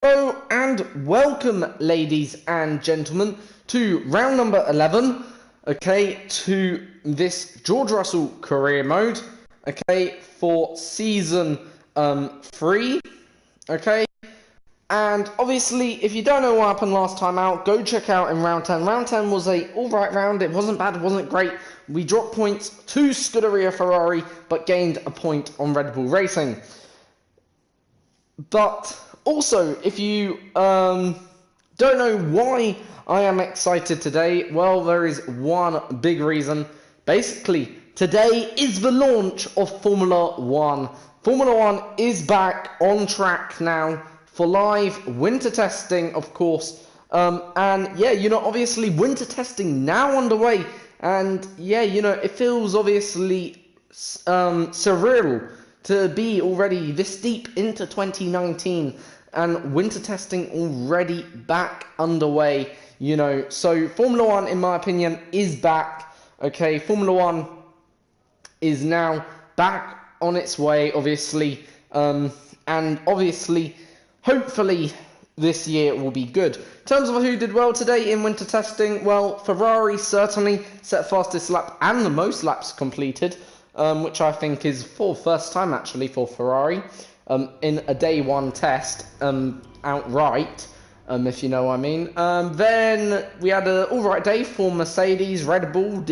Hello and welcome, ladies and gentlemen, to round number 11, okay, to this George Russell career mode, okay, for season 3, okay. And obviously, if you don't know what happened last time out, go check out in round 10. Round 10 was a alright round. It wasn't bad, it wasn't great. We dropped points to Scuderia Ferrari, but gained a point on Red Bull Racing. But also, if you don't know why I am excited today, well, there is one big reason. Basically, today is the launch of Formula 1. Formula 1 is back on track now for live winter testing, of course. And yeah, obviously winter testing now underway. And yeah, it feels obviously surreal to be already this deep into 2019 and winter testing already back underway, So Formula 1, in my opinion, is back, okay? Formula 1 is now back on its way, obviously, and obviously, hopefully, this year will be good. In terms of who did well today in winter testing, well, Ferrari certainly set fastest lap and the most laps completed, which I think is for first time actually for Ferrari in a day one test outright, if you know what I mean. Then we had an alright day for Mercedes. Red Bull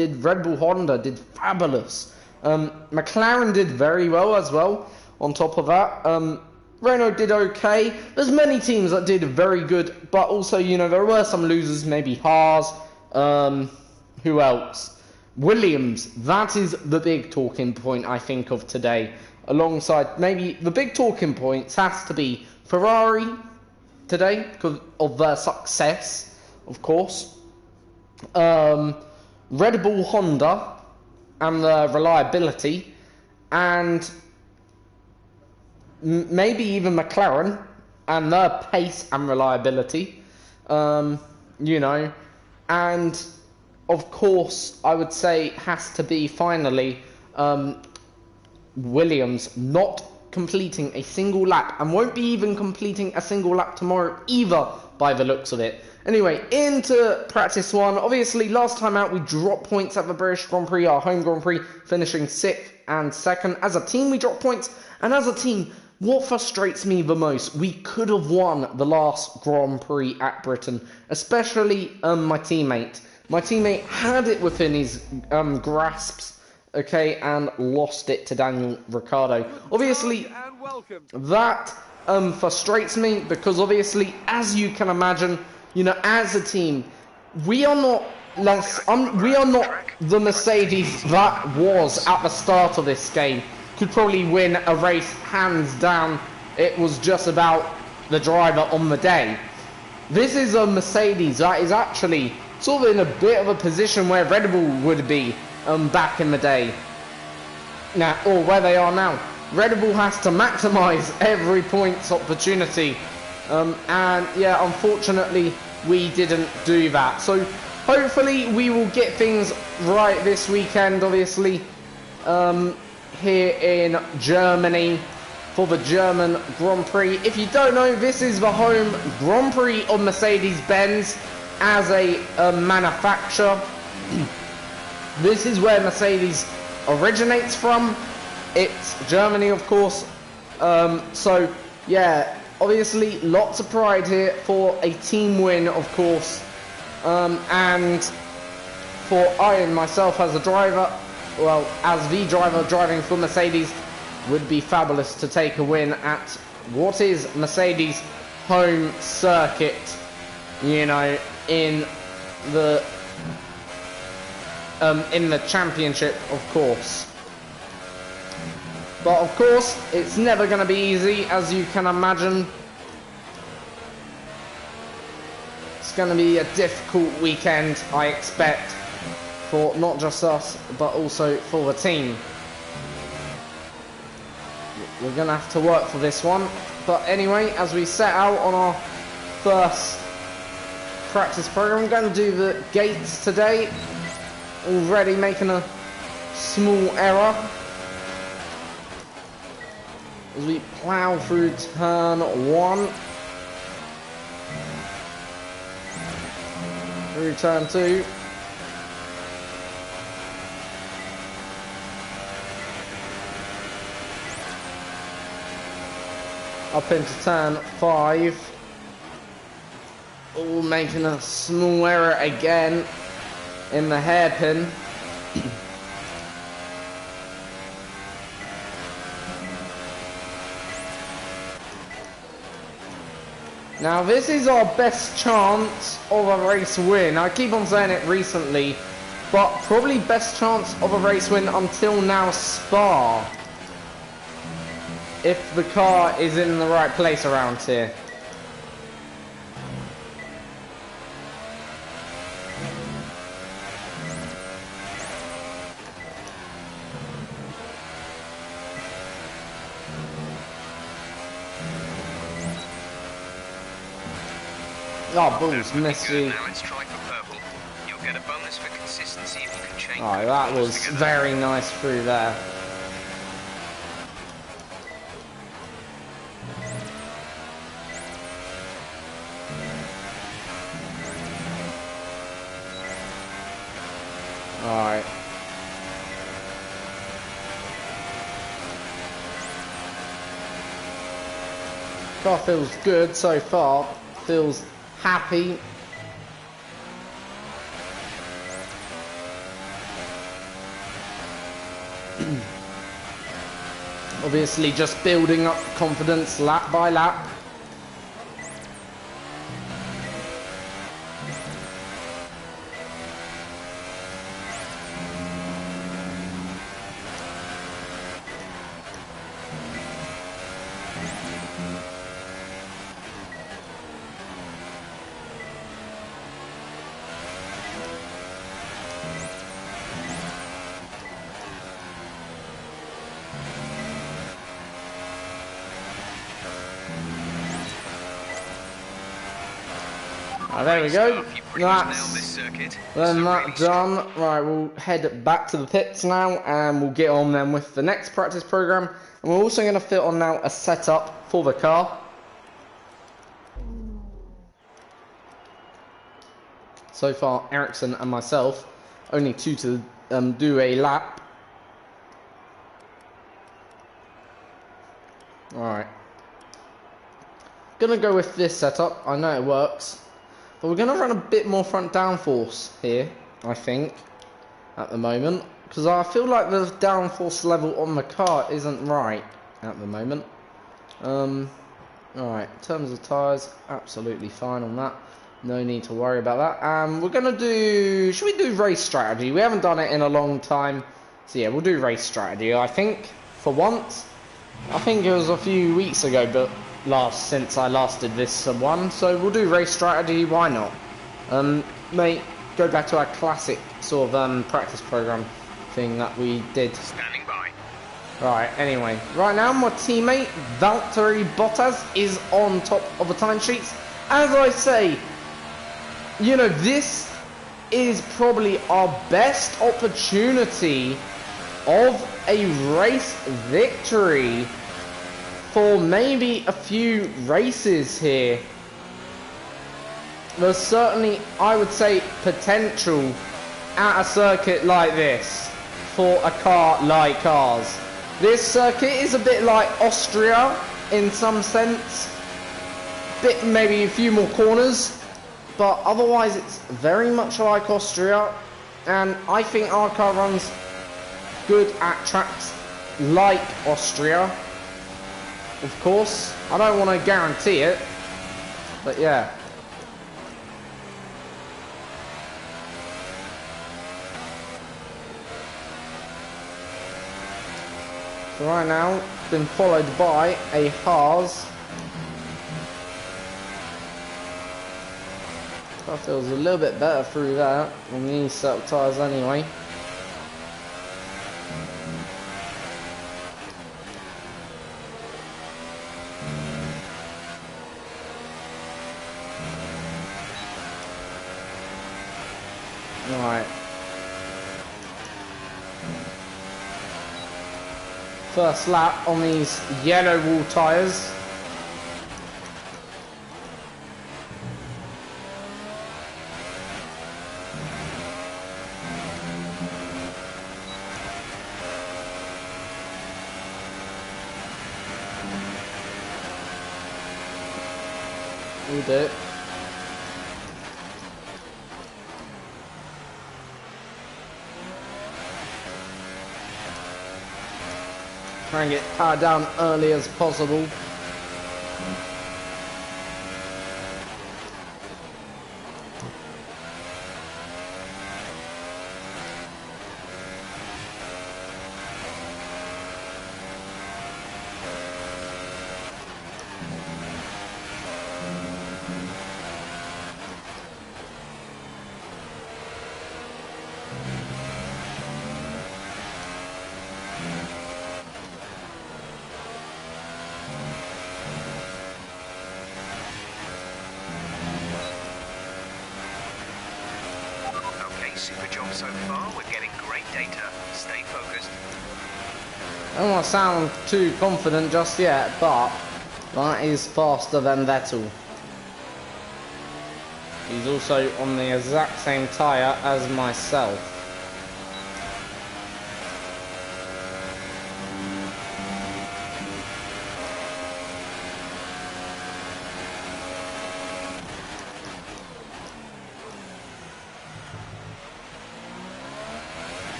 Honda did fabulous. McLaren did very well as well. On top of that, Renault did okay. There's many teams that did very good, but also there were some losers. Maybe Haas. Who else? Williams, that is the big talking point I think of today. Alongside, maybe the big talking points has to be Ferrari today because of their success, of course. Red Bull Honda and their reliability, and maybe even McLaren and their pace and reliability. And of course, I would say has to be finally Williams not completing a single lap and won't be even completing a single lap tomorrow either by the looks of it. Anyway, into practice one. Obviously, last time out we dropped points at the British Grand Prix, our home Grand Prix, finishing 6th and 2nd. As a team, we dropped points, and as a team, what frustrates me the most, we could have won the last Grand Prix at Britain, especially my teammate. My teammate had it within his grasps, okay, and lost it to Daniel Ricciardo. Obviously, that frustrates me because obviously, as you can imagine, as a team, we are not the Mercedes that was at the start of this game. Could probably win a race hands down. It was just about the driver on the day. This is a Mercedes that is actually sort of in a bit of a position where Red Bull would be back in the day. Now, or where they are now. Red Bull has to maximise every points opportunity. And yeah, unfortunately, we didn't do that. So hopefully we will get things right this weekend, obviously, here in Germany for the German Grand Prix. If you don't know, this is the home Grand Prix of Mercedes-Benz as a manufacturer. This is where Mercedes originates from. It's Germany, of course. So yeah, obviously lots of pride here for a team win, of course. And for I myself as a driver, well, as the driver driving for Mercedes, would be fabulous to take a win at what is Mercedes' home circuit, in the championship, of course. But of course, it's never going to be easy, as you can imagine. It's going to be a difficult weekend, I expect, for not just us, but also for the team. We're going to have to work for this one. But anyway, as we set out on our first practice program, I'm going to do the gates today. Already making a small error as we plough through turn 1. through turn 2. Up into turn 5. Oh, making a small error again in the hairpin. Now this is our best chance of a race win. I keep on saying it recently, but probably best chance of a race win until now, Spa. If the car is in the right place around here. Oh, balls messy. Oh, that was very nice through there. Alright. Car feels good so far. Feels happy. Obviously just building up confidence lap by lap. There we go. That's then that done. Right, we'll head back to the pits now, and we'll get on then with the next practice program. And we're also going to fit on now a setup for the car. So far, Ericsson and myself, only 2 to do a lap. Alright. Gonna go with this setup. I know it works. But we're going to run a bit more front downforce here, I think, at the moment. Because I feel like the downforce level on the car isn't right at the moment. Alright, in terms of tyres, absolutely fine on that. No need to worry about that. We're going to do... Should we do race strategy? We haven't done it in a long time. So yeah, we'll do race strategy, I think, for once. I think it was a few weeks ago, but... since I last did this one, so we'll do race strategy, why not? Mate, go back to our classic sort of practice program thing that we did. Standing by. Right, anyway, right now my teammate Valtteri Bottas is on top of the timesheets. As I say, you know, this is probably our best opportunity of a race victory for maybe a few races here. There's certainly, I would say, potential at a circuit like this for a car like ours. This circuit is a bit like Austria in some sense. Bit, maybe a few more corners, but otherwise it's very much like Austria, and I think our car runs good at tracks like Austria. Of course, I don't want to guarantee it, but yeah. So right now, been followed by a Haas. That feels a little bit better through that on these set of tyres anyway. Right. First lap on these yellow wall tyres. We'll do it. Try and get power down early as possible. Super job so far. We're getting great data. Stay focused. I don't want to sound too confident just yet, but that is faster than Vettel. He's also on the exact same tyre as myself.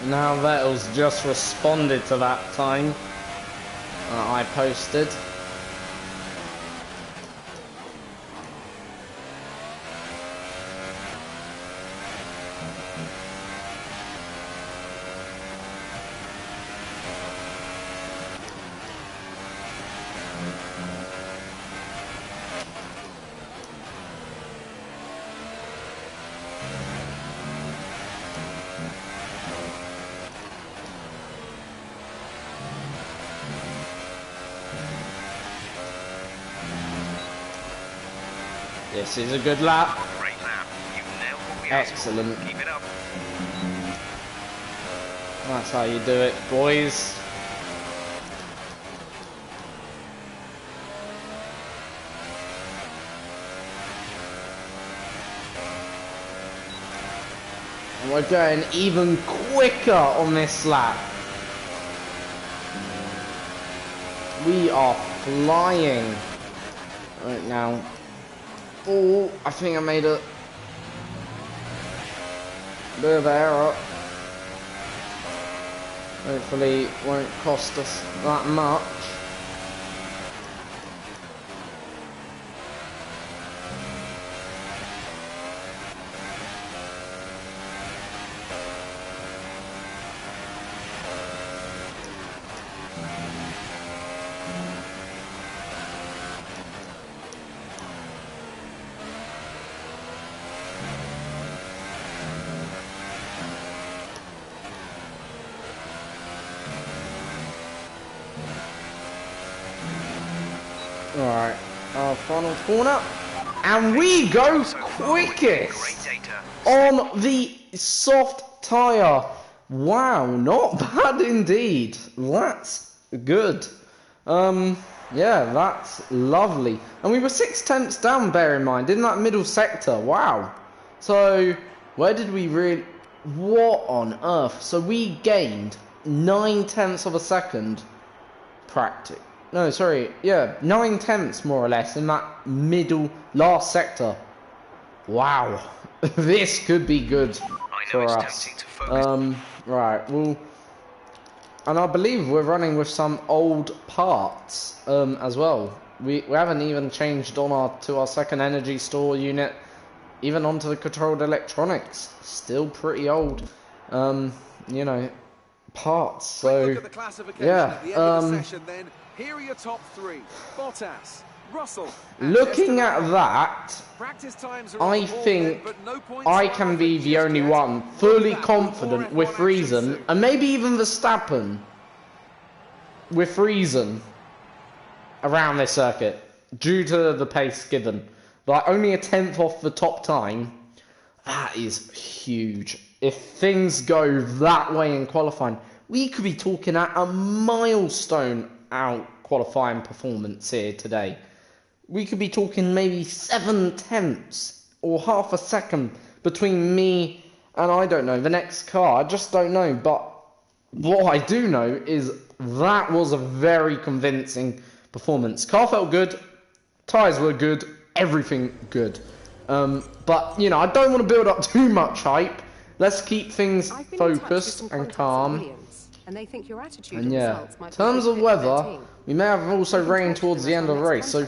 Now Vettel's just responded to that time I posted. This is a good lap. Great lap. You nailed what we Excellent. asked for. Keep it up. That's how you do it, boys. And we're going even quicker on this lap. We are flying right now. Oh, I think I made a bit of error. Hopefully it won't cost us that much. Alright, our final corner, and we go quickest on the soft tyre. Wow, not bad indeed. That's good. Yeah, that's lovely. And we were 6/10 down, bear in mind, in that middle sector. Wow. So, where did we really... What on earth? So we gained 9/10 of a second practically. No, sorry, yeah, 9/10 more or less in that middle last sector. Wow, this could be good for us. Right, well, and I believe we're running with some old parts as well. We haven't even changed on our second energy store unit, even onto the controlled electronics. Still pretty old, you know, parts. So yeah. Here are your top three. Bottas, Russell. Looking at that, I think I can be the only one fully confident with reason, and maybe even Verstappen with reason around this circuit due to the pace given. Like only a 10th off the top time, that is huge. If things go that way in qualifying, we could be talking at a milestone out qualifying performance here today. We could be talking maybe 7/10 or half a second between me and I don't know the next car. I just don't know. But what I do know is that was a very convincing performance. Car felt good, tyres were good, everything good. But, you know, I don't want to build up too much hype. Let's keep things focused and calm. And they think your attitude And yeah, in terms of weather, we may have also rain towards the end of the race. So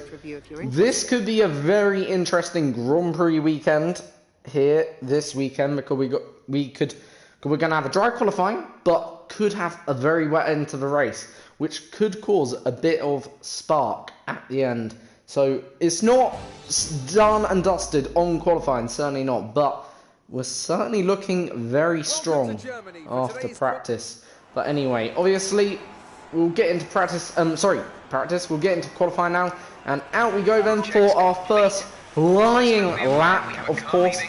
this could be a very interesting Grand Prix weekend here this weekend, because we're gonna have a dry qualifying, but could have a very wet end to the race, which could cause a bit of spark at the end. So it's not done and dusted on qualifying, certainly not, but we're certainly looking very strong after practice. But anyway, obviously we'll get into practice. We'll get into qualifying now, and out we go then for our first flying lap, of course.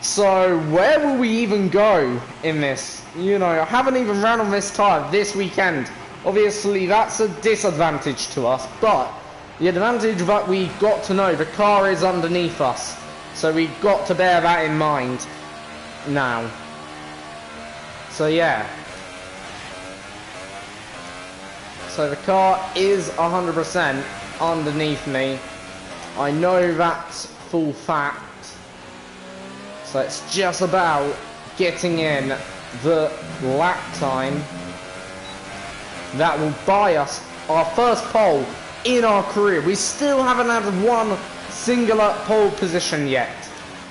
So where will we even go in this? You know, I haven't even ran on this tyre this weekend. Obviously that's a disadvantage to us, but the advantage that we got to know, the car is underneath us. So we've got to bear that in mind now. So yeah. So the car is 100% underneath me. I know that's full fact. So it's just about getting in the lap time that will buy us our first pole in our career. We still haven't had one singular pole position yet,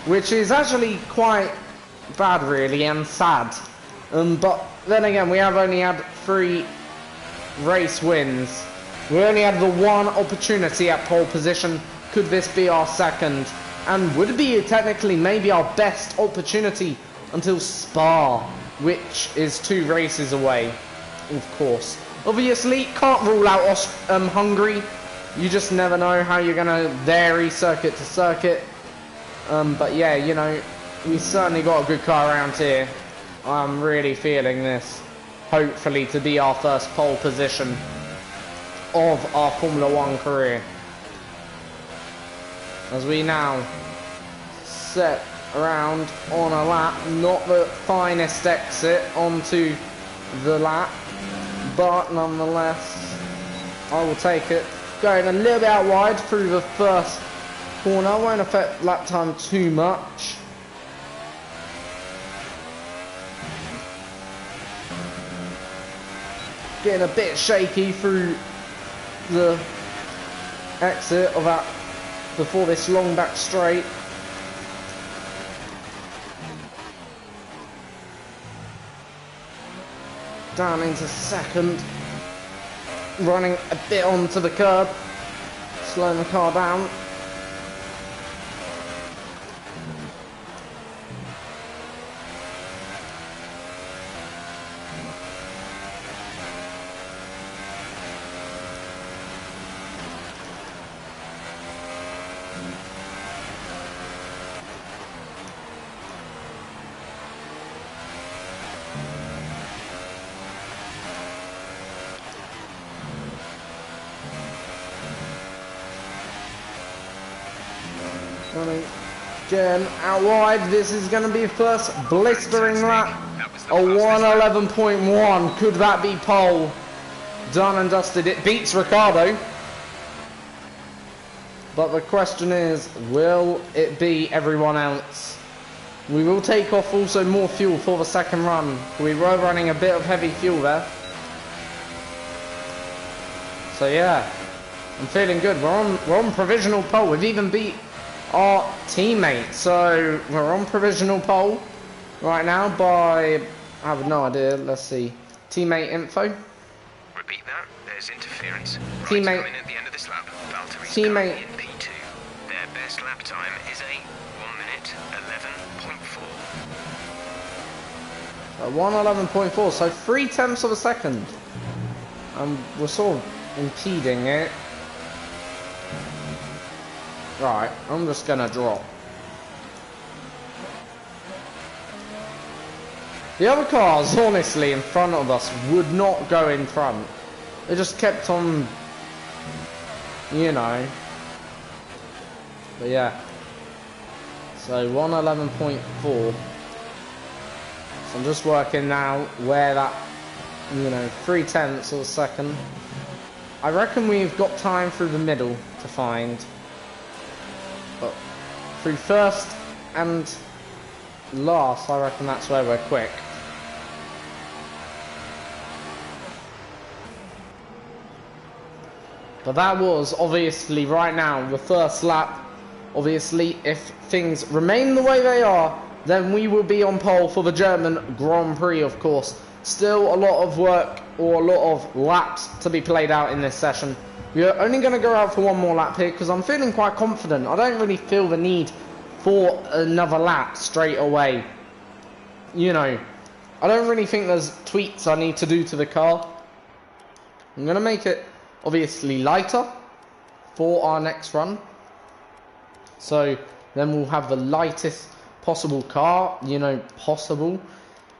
which is actually quite bad really and sad. But then again, we have only had 3 race wins. We only had the one opportunity at pole position. Could this be our second? And would it be technically maybe our best opportunity until Spa, which is 2 races away, of course. Obviously, can't rule out Hungary. You just never know how you're going to vary circuit to circuit. But yeah, you know, we certainly got a good car around here. I'm really feeling this. Hopefully to be our first pole position of our Formula 1 career. As we now set around on a lap, not the finest exit onto the lap, but nonetheless, I will take it. Going a little bit out wide through the first corner, won't affect lap time too much. Getting a bit shaky through the exit of that before this long back straight. Down into second. Running a bit onto the curb. Slowing the car down. Again, out wide, this is going to be first blistering lap. A 1:11.1, could that be pole? Done and dusted, it beats Ricardo. But the question is, will it be everyone else? We will take off also more fuel for the second run. We were running a bit of heavy fuel there. So yeah, I'm feeling good. We're on provisional pole. We've even beat our teammate, so we're on provisional pole right now by, I have no idea, let's see, teammate info. Repeat that, there's interference. Teammate. Right at the end of this lap, Valtteri's Teammate. in P2. Their best lap time is a 1:11.4. 1:11.4, so 0.3 of a second. We're sort of impeding it. Right, I'm just gonna drop. The other cars, honestly, in front of us would not go in front. They just kept on, you know. But yeah. So 1:11.4. So I'm just working now where that, you know, 0.3 of a second. I reckon we've got time through the middle to find. But through first and last, I reckon that's where we're quick. But that was obviously right now the first lap. Obviously, if things remain the way they are, then we will be on pole for the German Grand Prix, of course. Still a lot of work or a lot of laps to be played out in this session. We are only going to go out for one more lap here because I'm feeling quite confident. I don't really feel the need for another lap straight away. You know, I don't really think there's tweaks I need to do to the car. I'm going to make it obviously lighter for our next run. So then we'll have the lightest possible car, you know, possible,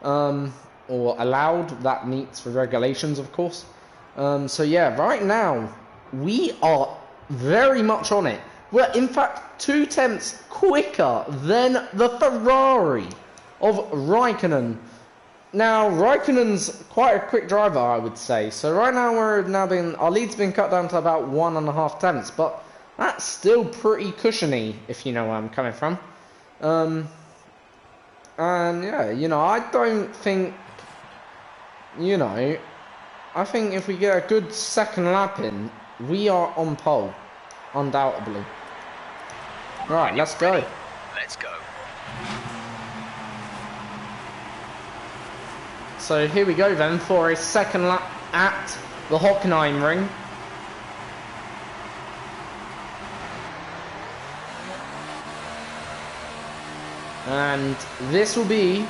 or allowed, that meets the regulations, of course. So yeah, right now, we are very much on it. We're in fact 2 tenths quicker than the Ferrari of Raikkonen. Now, Raikkonen's quite a quick driver, I would say. So right now, our lead's been cut down to about 1.5 tenths, but that's still pretty cushiony, if you know where I'm coming from. And yeah, you know, I don't think, you know, I think if we get a good second lap in, we are on pole, undoubtedly. Right, let's go. Let's go. So here we go then for a second lap at the Hockenheim ring. And this will be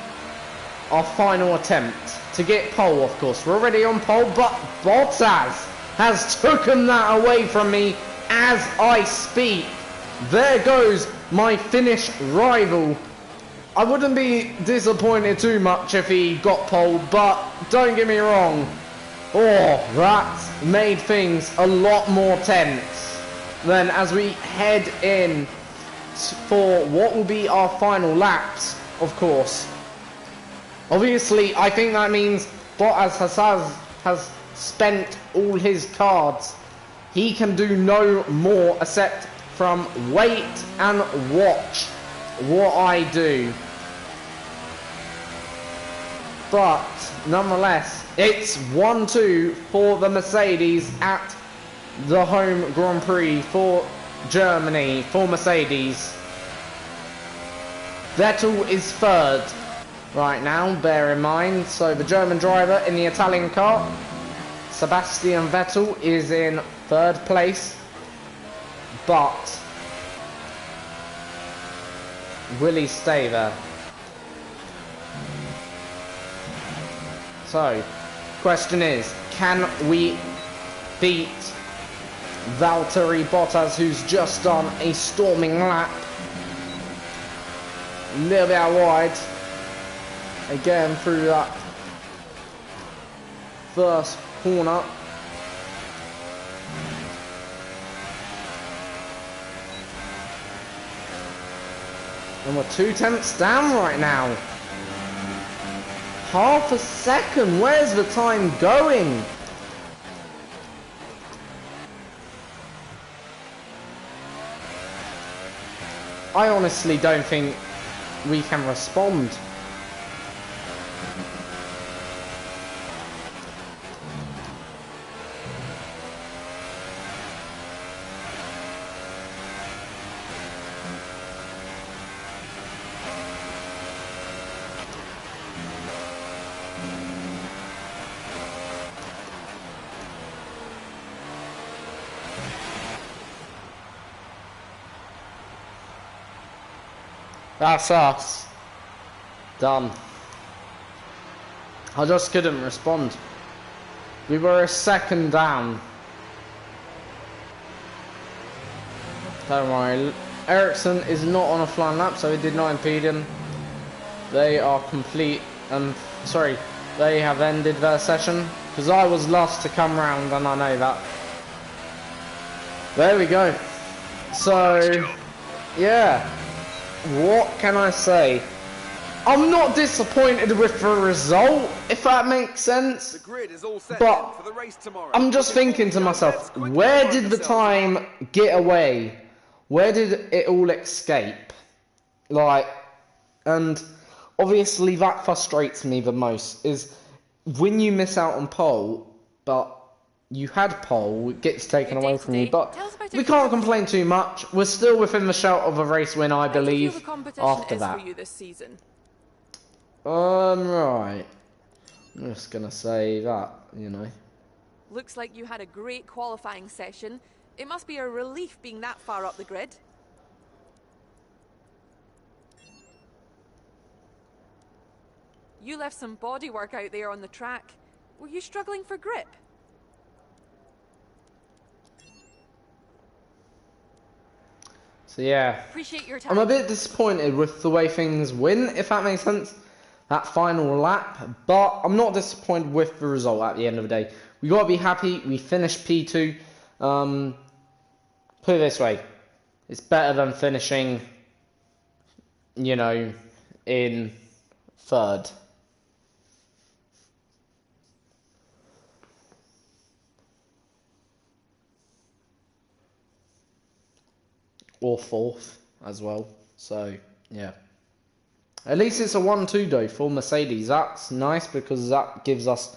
our final attempt to get pole, of course. We're already on pole, but Bottas has taken that away from me as I speak. There goes my Finnish rival. I wouldn't be disappointed too much if he got pole, but don't get me wrong. Oh, that made things a lot more tense. Then as we head in for what will be our final laps, of course. Obviously, I think that means Bottas has spent all his cards. He can do no more except from wait and watch what I do. But nonetheless, it's 1-2 for the Mercedes at the home Grand Prix for Germany, for Mercedes. Vettel is third right now, bear in mind. So the German driver in the Italian car, Sebastian Vettel, is in third place. But will he stay there? So, question is, can we beat Valtteri Bottas, who's just done a storming lap? A little bit out wide. Again through that first corner. And we're 2 tenths down right now. Half a second. Where's the time going? I honestly don't think we can respond. That's us. Done. I just couldn't respond. We were a second down. Don't worry. Ericsson is not on a flying lap, so it did not impede him. They are complete. Sorry, they have ended their session because I was last to come round, and I know that. There we go. So, yeah. What can I say? I'm not disappointed with the result, if that makes sense. The grid is all set But for the race tomorrow. I'm just thinking to myself, where did the time get away? Where did it all escape? Like, and obviously that frustrates me the most, is when you miss out on pole, but you had pole, it gets taken away from you, but we can't complain too much. We're still within the shout of a race win, I believe, after that. For you this season? Right. I'm just gonna say that, you know. Looks like you had a great qualifying session. It must be a relief being that far up the grid. You left some bodywork out there on the track. Were you struggling for grip? So yeah, Appreciate your time. I'm a bit disappointed with the way things went, if that makes sense. That final lap, but I'm not disappointed with the result at the end of the day. We gotta be happy. We finished P2. Put it this way, it's better than finishing, you know, in third. Or fourth as well. So yeah. At least it's a 1-2 though for Mercedes. That's nice because that gives us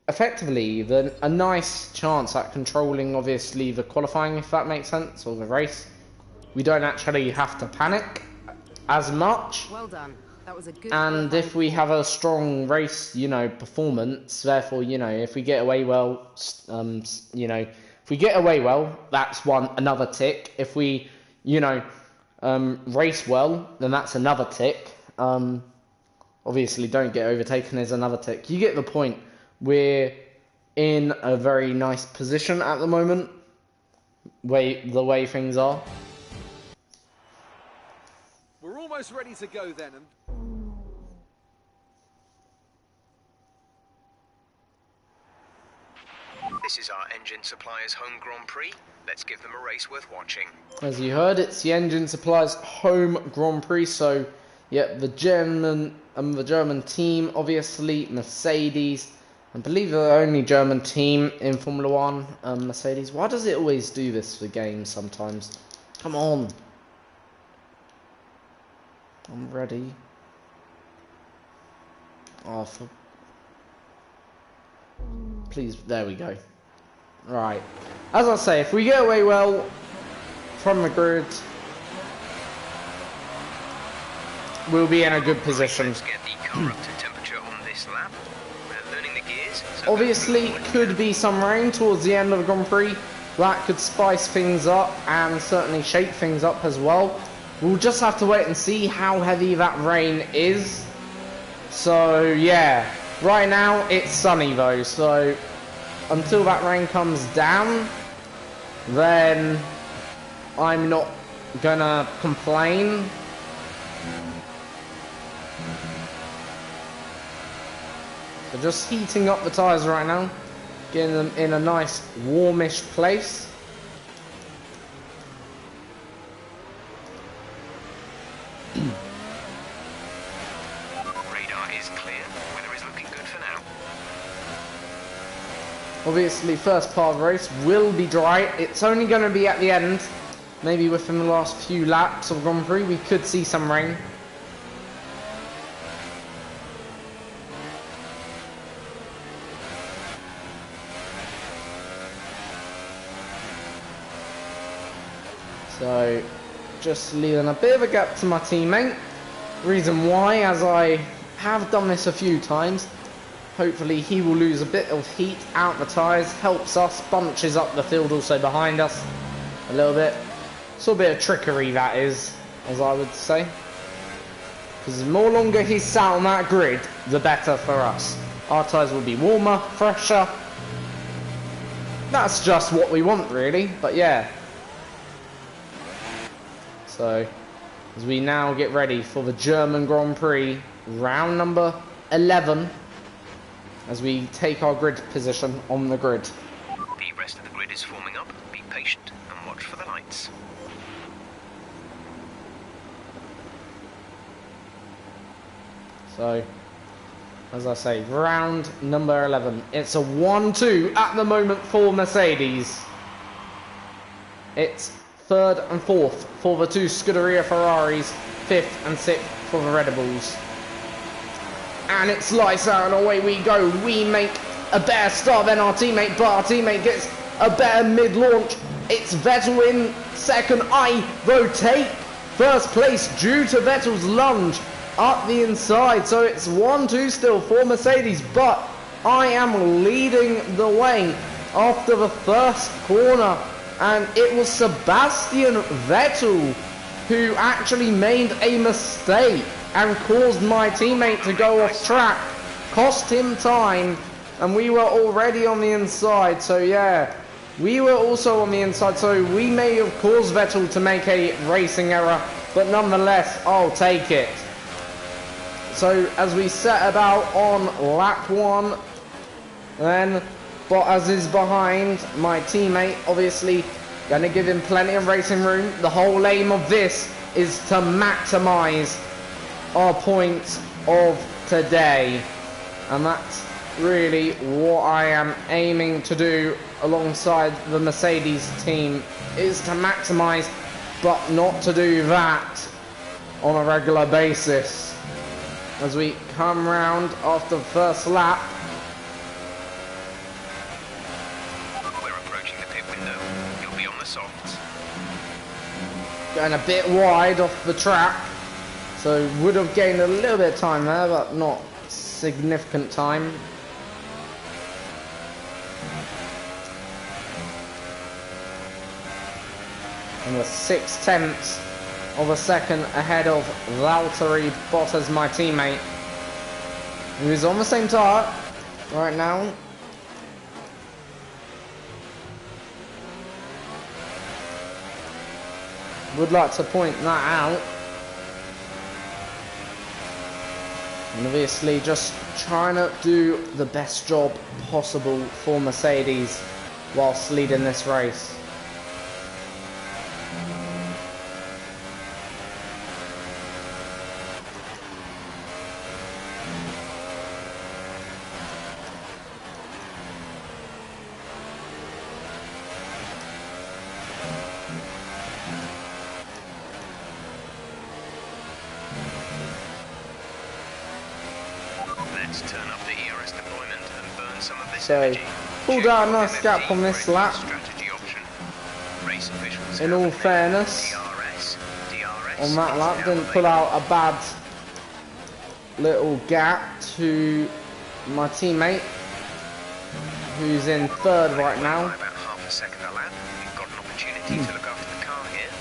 effectively a nice chance at controlling obviously the qualifying, if that makes sense, or the race. We don't actually have to panic as much. Well done. That was a good. And if we have a strong race, you know, performance, therefore, you know, if we get away well, you know, if we get away well, that's another tick. If we, you know, race well, then that's another tick. Obviously, don't get overtaken is another tick. You get the point. We're in a very nice position at the moment, the way things are. We're almost ready to go then. This is our engine supplier's home Grand Prix. Let's give them a race worth watching. As you heard, it's the engine supplier's home Grand Prix. So, yeah, the German team, obviously Mercedes. I believe they're the only German team in Formula One. Mercedes. Why does it always do this for games sometimes? Come on. I'm ready. Oh, please, there we go. Right. As I say, if we get away well from the grid, we'll be in a good position. Let's get the car up to temperature on this lap. We're learning the gears. So Obviously, could be some rain towards the end of the Grand Prix. That could spice things up and certainly shake things up as well. We'll just have to wait and see how heavy that rain is. So, yeah. Right now, it's sunny though, so until that rain comes down, then I'm not gonna complain. So just heating up the tyres right now, getting them in a nice warmish place. radar is clear. Weather is looking good for now. Obviously, first part of the race will be dry. It's only going to be at the end. Maybe within the last few laps of Grand Prix, we could see some rain. So, just leaving a bit of a gap to my teammate. Reason why, as I have done this a few times, hopefully he will lose a bit of heat out the tyres, helps us, bunches up the field also behind us a little bit. It's a bit of trickery, that is, as I would say. Because the more longer he's sat on that grid, the better for us. Our tyres will be warmer, fresher. That's just what we want, really, but yeah. So, as we now get ready for the German Grand Prix, round number 11, as we take our grid position on the grid. The rest of the grid is forming up. Be patient and watch for the lights. So, as I say, round number 11. It's a 1-2 at the moment for Mercedes. It's third and fourth for the two Scuderia Ferraris, fifth and sixth for the Red Bulls. And it's lights out and away we go. We make a better start than our teammate, but our teammate gets a better mid-launch. It's Vettel in second. I rotate first place due to Vettel's lunge up the inside. So it's 1-2 still for Mercedes, but I am leading the way after the first corner. And it was Sebastian Vettel who actually made a mistake and caused my teammate to go off track, cost him time, and we were already on the inside. So yeah, we were also on the inside, so we may have caused Vettel to make a racing error, but nonetheless, I'll take it. So as we set about on lap 1, then Bottas is behind my teammate, obviously going to give him plenty of racing room. The whole aim of this is to maximise our points of today, and that's really what I am aiming to do alongside the Mercedes team, is to maximise, but not to do that on a regular basis. As we come round after the first lap, We're approaching the pit window. You'll be on the softs. going a bit wide off the track, so would have gained a little bit of time there, but not significant time. And we're 0.6 of a second ahead of Valtteri Bottas, my teammate, who is on the same tire right now. Would like to point that out. And obviously just trying to do the best job possible for Mercedes whilst leading this race. Let's turn up the ERS deployment and burn some of this So, energy. pulled out a nice gap on this lap. Strategy option. Race officials In all fairness, on that lap, didn't pull out a bad little gap to my teammate, who's in third right now. About half a second a lap. You've got an opportunity to look after the car here.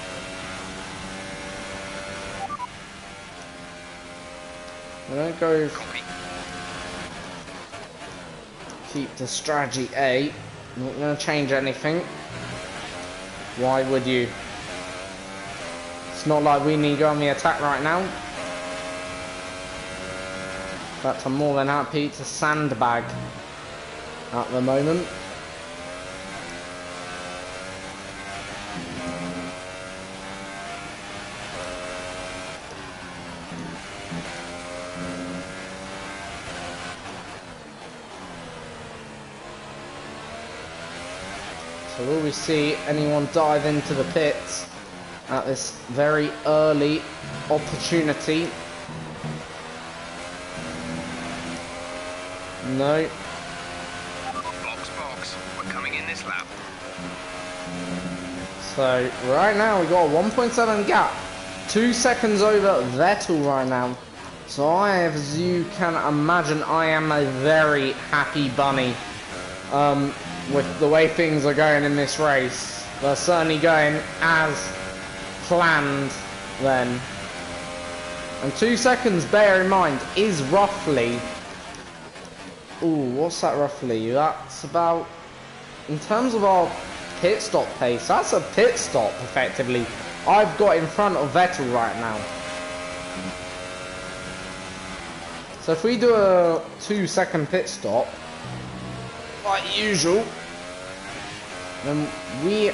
I'm gonna go Copy. keep the strategy A. Not gonna change anything. Why would you? It's not like we need to go on the attack right now. But I'm more than happy to sandbag at the moment. So will we see anyone dive into the pits at this very early opportunity? No. Box. We're coming in this lap. So right now we got a 1.7 gap. 2 seconds over Vettel right now. So as you can imagine, I am a very happy bunny with the way things are going in this race. They're certainly going as planned then. And 2 seconds, bear in mind, is roughly... Ooh, what's that roughly? That's about... In terms of our pit stop pace, that's a pit stop, effectively. I've got in front of Vettel right now. So if we do a 2 second pit stop, like usual, then we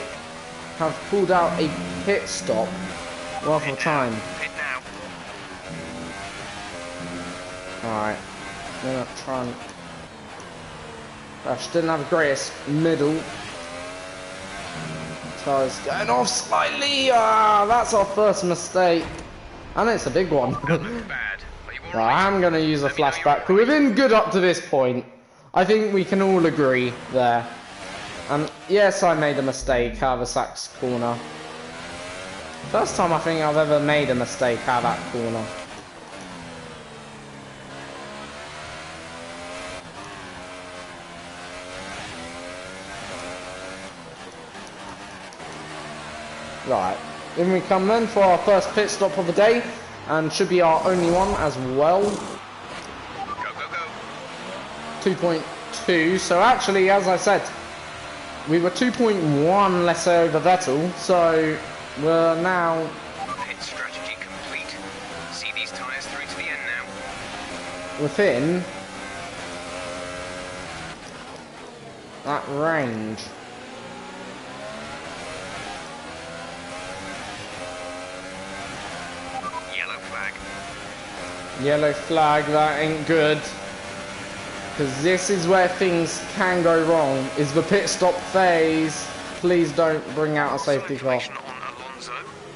have pulled out a pit stop worth of time. Pit now. Alright. I'm gonna try and... Gosh, didn't have the greatest middle. So it's going off slightly. Ah, that's our first mistake. And it's a big one. Bad, but you Well, I am going to use a flashback. We've been good up to this point. I think we can all agree there. And yes, I made a mistake out of a sax corner. First time I think I've ever made a mistake out of that corner. Right, in we come then for our first pit stop of the day, and should be our only one as well. Go, go, go. 2.2, so actually, as I said, we were 2.1 less over Vettel, so we're now... Pit strategy complete. See these tyres through to the end now. within that range. Yellow flag. Yellow flag, that ain't good. Because this is where things can go wrong, is the pit stop phase. Please don't bring out a safety car. Information on Alonso.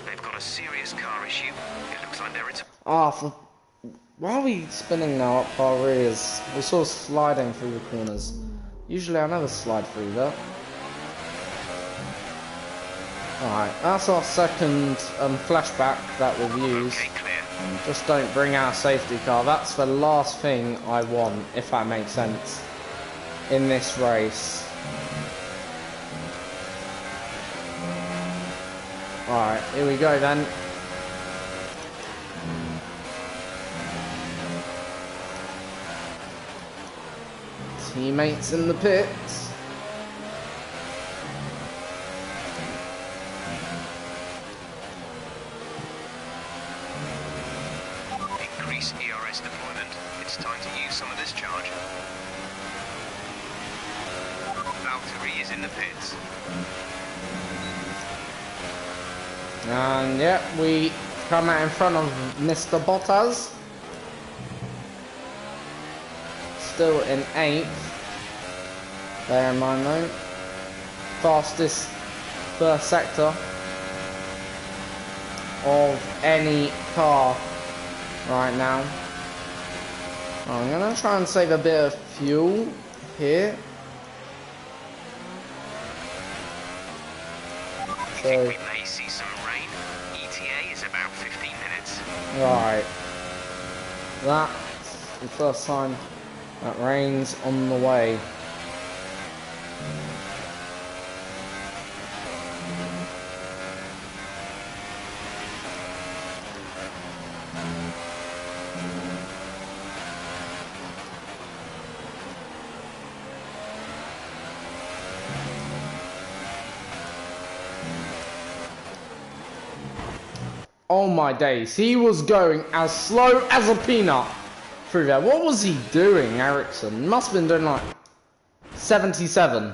They've got a serious car issue. It looks like they're Why are we spinning now up our rears? We're sort of sliding through the corners. Usually I never slide through that. Alright, that's our second flashback that we've used. okay, clear. Just don't bring out a safety car. That's the last thing I want, if that makes sense, in this race. Alright, here we go then. Teammates in the pits. Increase ERS deployment. It's time to use some of this charge. Valtteri is in the pits. And yeah, we come out in front of Mr. Bottas. Still in 8th. Bear in mind though. Fastest first sector of any car right now. I'm gonna try and save a bit of fuel here. I think we may see some rain. ETA is about 15 minutes. Right. That's the first time that rain's on the way. Oh my days, he was going as slow as a peanut through there. What was he doing, Ericsson? Must have been doing like 77.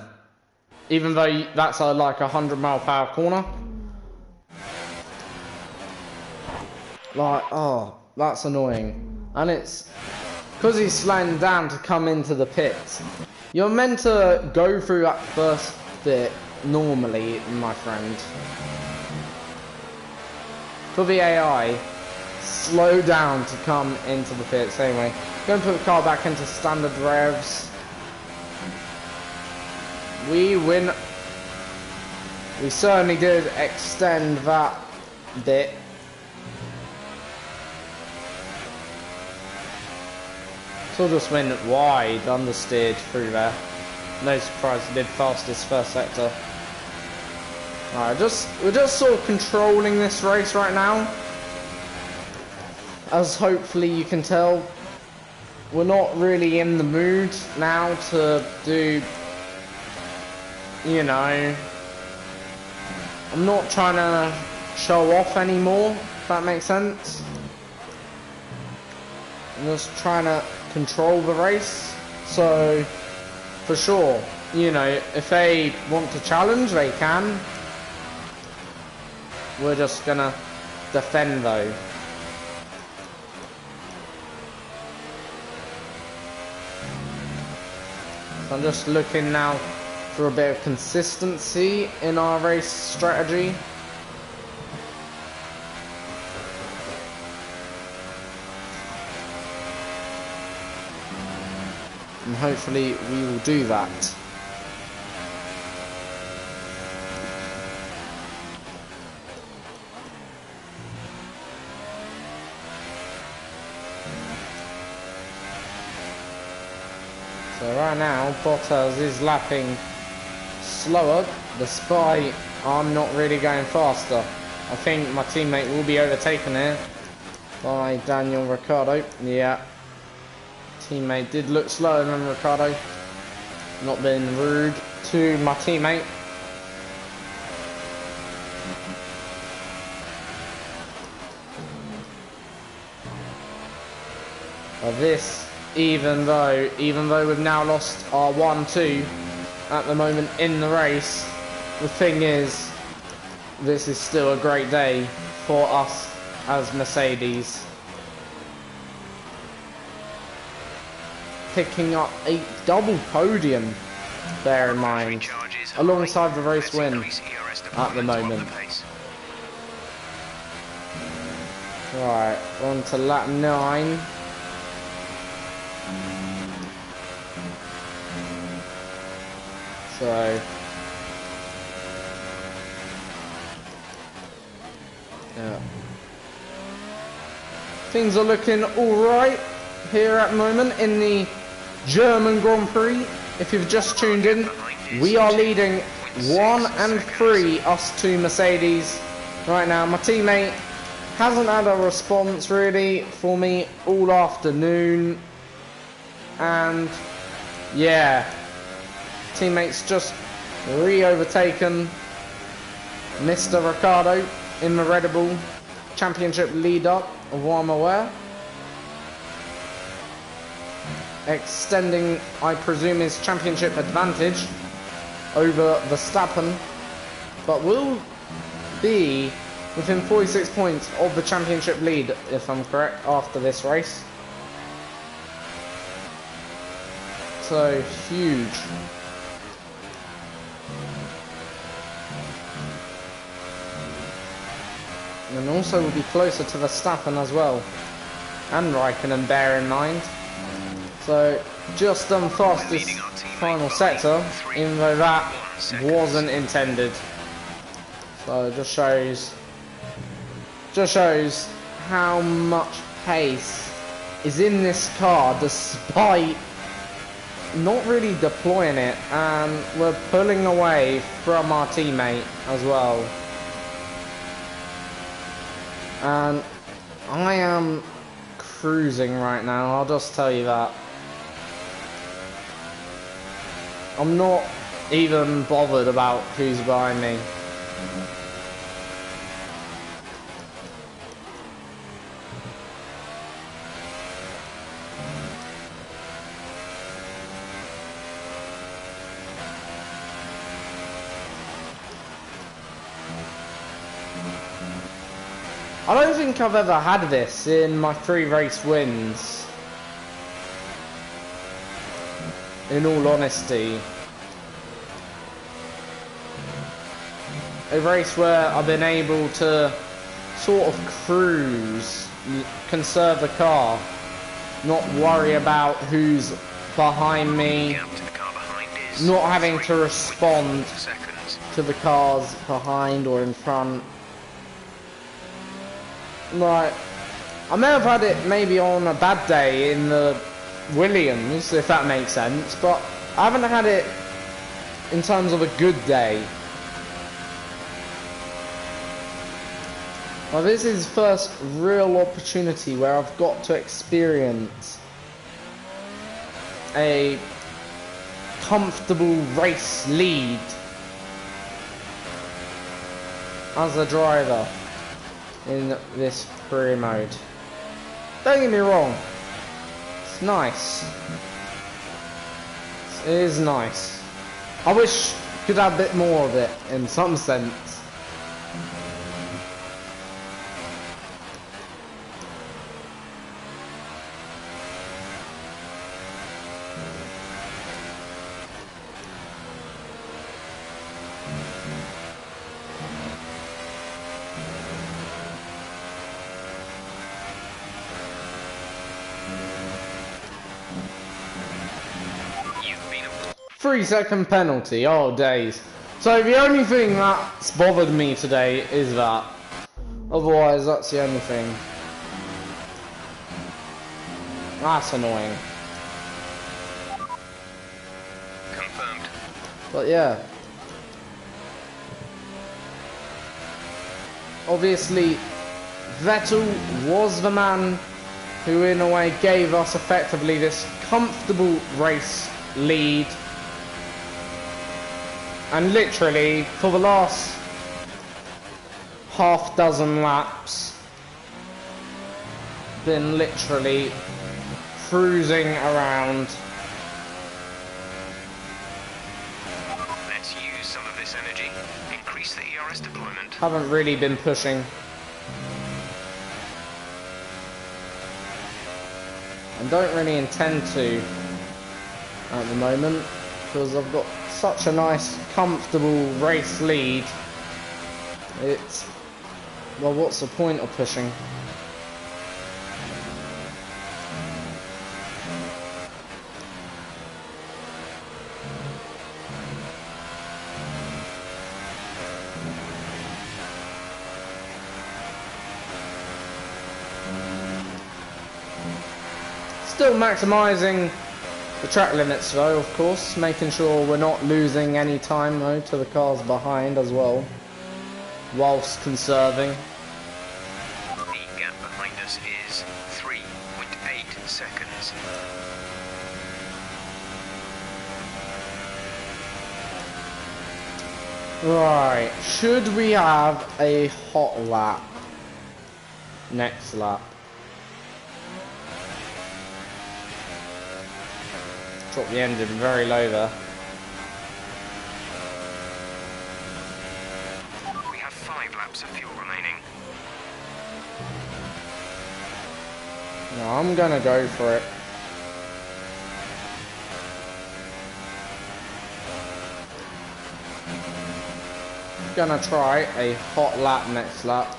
Even though that's like a 100-mile-per-hour corner. Like, oh, that's annoying. And it's because he's slowing down to come into the pits. You're meant to go through that first bit normally, my friend. For the AI, slow down to come into the pits. Anyway, going to put the car back into standard revs. We win. We certainly did extend that bit. So just went wide, understeered through there. No surprise we did fastest first sector. Alright, we're just sort of controlling this race right now. As hopefully you can tell, we're not really in the mood now to do, you know, I'm not trying to show off anymore, if that makes sense. I'm just trying to control the race. So, for sure, you know, if they want to challenge, they can. We're just gonna defend though. So I'm just looking now for a bit of consistency in our race strategy. And hopefully we will do that. So right now, Bottas is lapping slower, despite I'm not really going faster. I think my teammate will be overtaken here by Daniel Ricciardo. Yeah, teammate did look slower than Ricciardo. Not being rude to my teammate. This, even though we've now lost our 1-2 at the moment in the race, the thing is, this is still a great day for us as Mercedes. Picking up a double podium, bear in mind, alongside the race win at the moment. Right, on to lap 9. So, yeah. Things are looking alright here at the moment in the German Grand Prix. If you've just tuned in, we are leading 1 and 3, us two Mercedes right now. My teammate hasn't had a response really for me all afternoon, and yeah, teammates just re-overtaken Mr. Ricciardo in the Red Bull Championship lead-up, of what I'm aware. Extending, I presume, his championship advantage over Verstappen, but will be within 46 points of the championship lead, if I'm correct, after this race. So, huge. And also will be closer to Verstappen as well. And Raikkonen, bear in mind. So, just done fastest final sector, even though that wasn't intended. So, it just shows how much pace is in this car, despite not really deploying it, and we're pulling away from our teammate as well. And I am cruising right now, I'll just tell you that. I'm not even bothered about who's behind me. I don't think I've ever had this in my 3 race wins, in all honesty. A race where I've been able to sort of cruise, conserve the car, not worry about who's behind me, not having to respond to the cars behind or in front. Like, I may have had it maybe on a bad day in the Williams, if that makes sense, but I haven't had it in terms of a good day. Well, this is the first real opportunity where I've got to experience a comfortable race lead as a driver in this career mode. Don't get me wrong, it's nice. It is nice. I wish I could have a bit more of it in some sense. 3-second penalty, oh days. So the only thing that's bothered me today is that. Otherwise, that's the only thing. That's annoying. Confirmed. But yeah. Obviously, Vettel was the man who in a way gave us effectively this comfortable race lead. And literally, for the last half dozen laps, been literally cruising around. Let's use some of this energy. Increase the ERS deployment. Haven't really been pushing. And don't really intend to at the moment, because I've got such a nice, comfortable race lead. It's, well, what's the point of pushing? Still maximising the track limits though, of course, making sure we're not losing any time though to the cars behind as well, whilst conserving. The gap behind us is 3.8 seconds. Right, should we have a hot lap next lap? Drop the engine very low there. We have 5 laps of fuel remaining. No, I'm gonna go for it. Gonna try a hot lap next lap.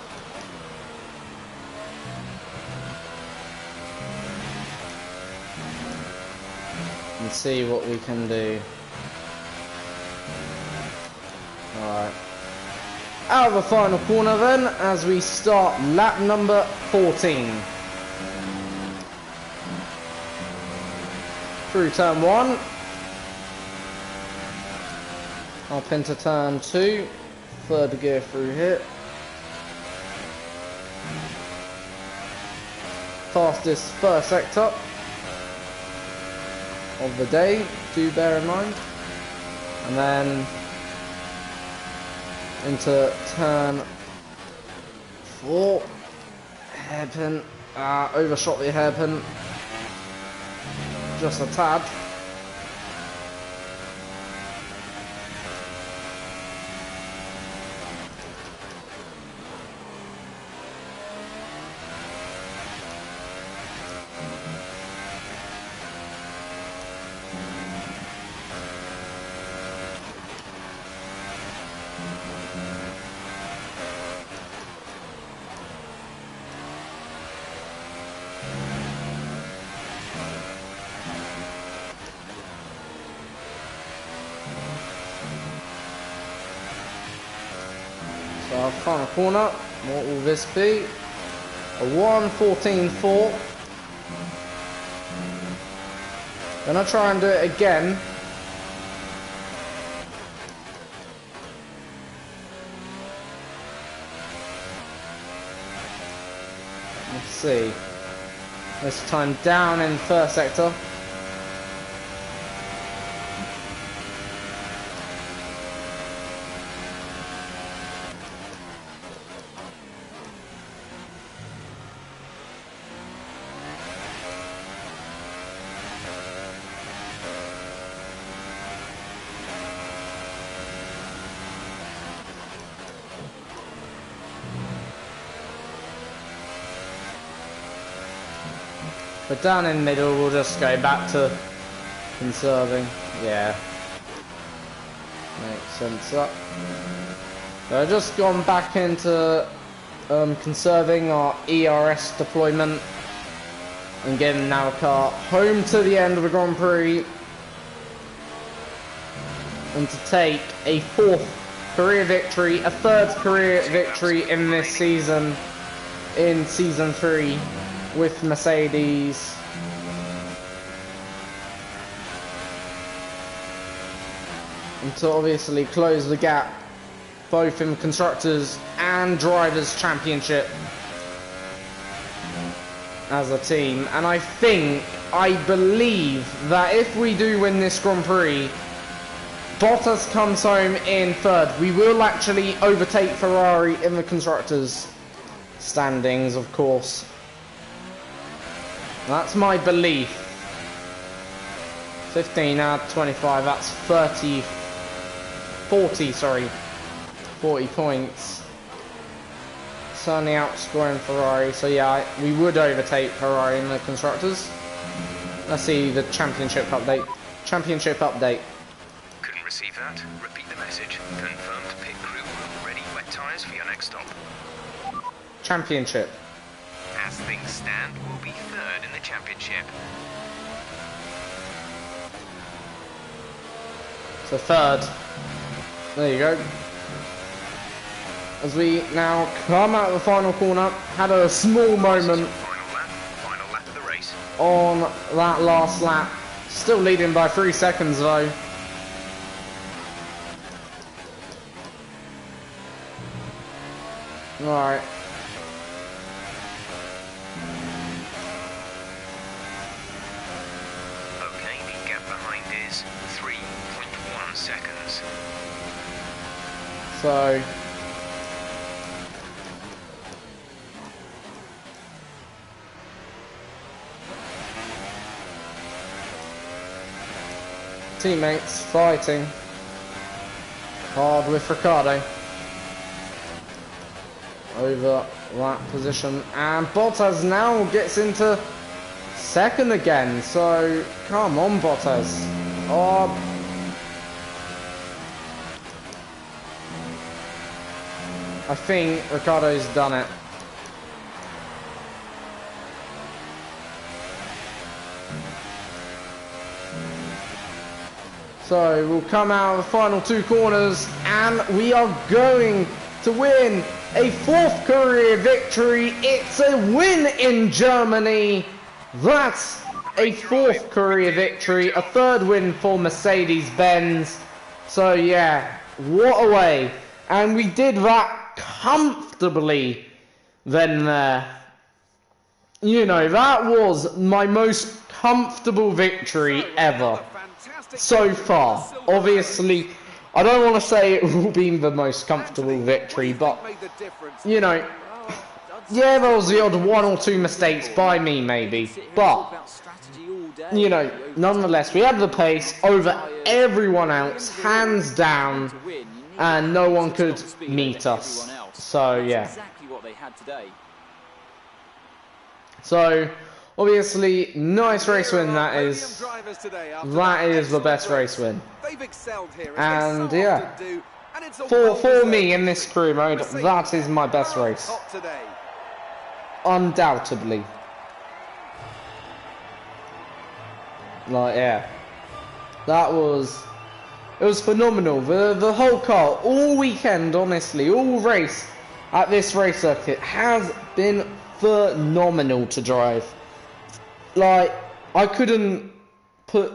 And see what we can do. Alright. Out of the final corner then, as we start lap number 14. Through turn 1. Up into turn 2. Third gear through here. Fastest first sector of the day, do bear in mind. And then into turn 4. Hairpin. Overshot the hairpin. Just a tad. So our final corner, what will this be? A 1:14.4. Gonna try and do it again. Let's see. This time down in first sector. But down in the middle, we'll just go back to conserving. Yeah. Makes sense that. So I've just gone back into conserving our ERS deployment and getting our car home to the end of the Grand Prix. and to take a 4th career victory, a 3rd career victory in this season, in Season 3 with Mercedes. And to obviously close the gap both in Constructors and Drivers' Championship as a team. And I believe that if we do win this Grand Prix, Bottas comes home in 3rd. We will actually overtake Ferrari in the Constructors' standings, of course. That's my belief. 15 out of 25, that's 40 points. Certainly outscoring Ferrari, so yeah, we would overtake Ferrari in the Constructors. Let's see the championship update. Couldn't receive that. Repeat the message. Confirmed pit crew will ready wet tyres for your next stop. Championship. As things stand, we'll be 3rd in the championship. So 3rd. There you go. As we now come out of the final corner, had a small moment Final lap of the race. on that last lap. Still leading by 3 seconds though. Alright. Okay, the gap behind is 3.1 seconds. So teammates fighting hard with Ricciardo over that position, and Bottas now gets into 2nd again, so come on Bottas. Oh, I think Ricciardo's done it. So we'll come out of the final 2 corners, and we are going to win a 4th career victory. It's a win in Germany. That's a 4th career victory, a 3rd win for Mercedes-Benz. So yeah, what a way. And we did that comfortably then there. You know, that was my most comfortable victory ever so far. Obviously, I don't want to say it will be the most comfortable victory, but, you know, yeah, there was the odd 1 or 2 mistakes by me maybe, but, you know, nonetheless, we had the pace over everyone else, hands down, and no one could meet us. So, yeah. So, obviously, nice race win that is. That is the best race win. And yeah, for me in this career mode, that is my best race. Undoubtedly. Like, yeah. It was phenomenal. The whole car, all weekend, honestly, all race at this race circuit has been phenomenal to drive. Like, I couldn't put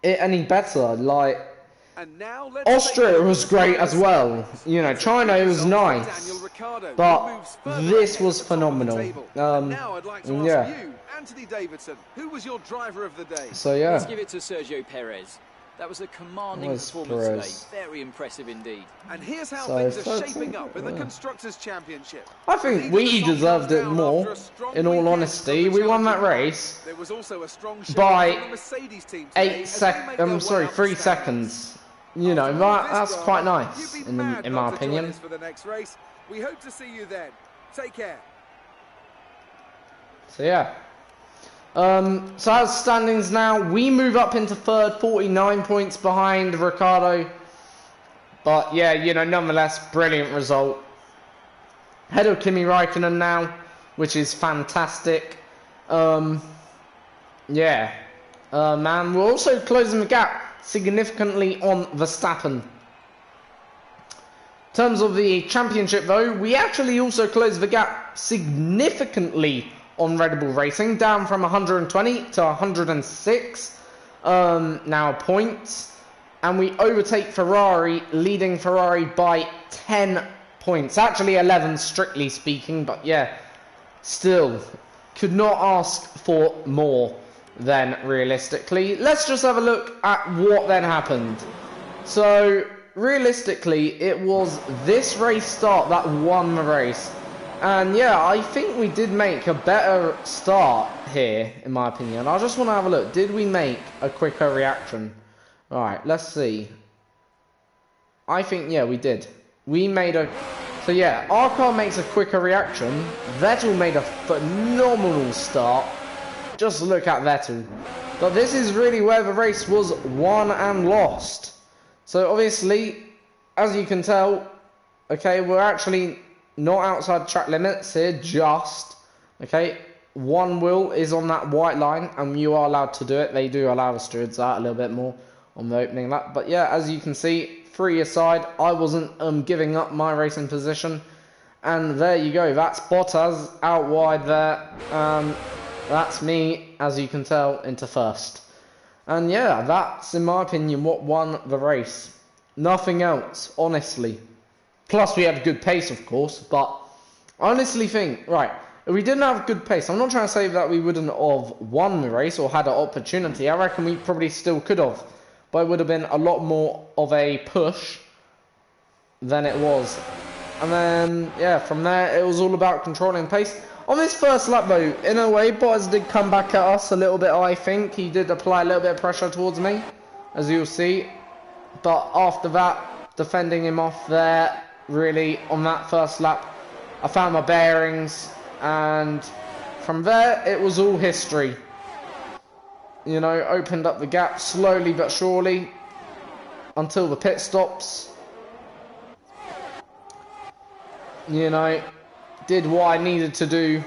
it any better. Like, Austria was great as well. You know, China was nice, but this was phenomenal. Yeah. Who was your driver of the day? So yeah. Let's give it to Sergio Perez. That was a commanding performance today. Very impressive indeed. And here's how things are shaping up in the Constructors' Championship. I think we deserved it more, in all honesty. We won that race by 3 seconds. You know, that's quite nice, in my opinion. We hope to see you then. Take care. So yeah. So as standings now, we move up into 3rd, 49 points behind Ricciardo. But yeah, you know, nonetheless, brilliant result. Ahead of Kimi Räikkönen now, which is fantastic. Yeah. Man, we're also closing the gap significantly on Verstappen. In terms of the championship though, we actually also closed the gap significantly on Red Bull Racing, down from 120 to 106 now points, and we overtake Ferrari, leading Ferrari by 10 points, actually 11 strictly speaking, but yeah, still could not ask for more then realistically. Let's just have a look at what then happened. So realistically, it was this race start that won the race. And yeah, I think we did make a better start here, in my opinion. I just want to have a look. Did we make a quicker reaction? Alright, let's see. I think, yeah, we did. We made a... So yeah, our car makes a quicker reaction. Vettel made a phenomenal start. Just look at Vettel. But this is really where the race was won and lost. So obviously, as you can tell, okay, we're actually not outside track limits here, just, okay, one wheel is on that white line, and you are allowed to do it. They do allow us to do that a little bit more on the opening lap. But yeah, as you can see, 3 aside, I wasn't giving up my racing position. And there you go, that's Bottas out wide there. That's me, as you can tell, into first. And yeah, that's, in my opinion, what won the race. Nothing else, honestly. Plus, we had good pace, of course, but I honestly think, right, if we didn't have good pace, I'm not trying to say that we wouldn't have won the race or had an opportunity. I reckon we probably still could have, but it would have been a lot more of a push than it was. And then, yeah, from there, it was all about controlling pace. On this first lap, though, in a way, Bottas did come back at us a little bit, I think. He did apply a little bit of pressure towards me, as you'll see. But after that, defending him off there, really, on that first lap, I found my bearings, and from there, it was all history. You know, opened up the gap slowly but surely until the pit stops. You know, did what I needed to do,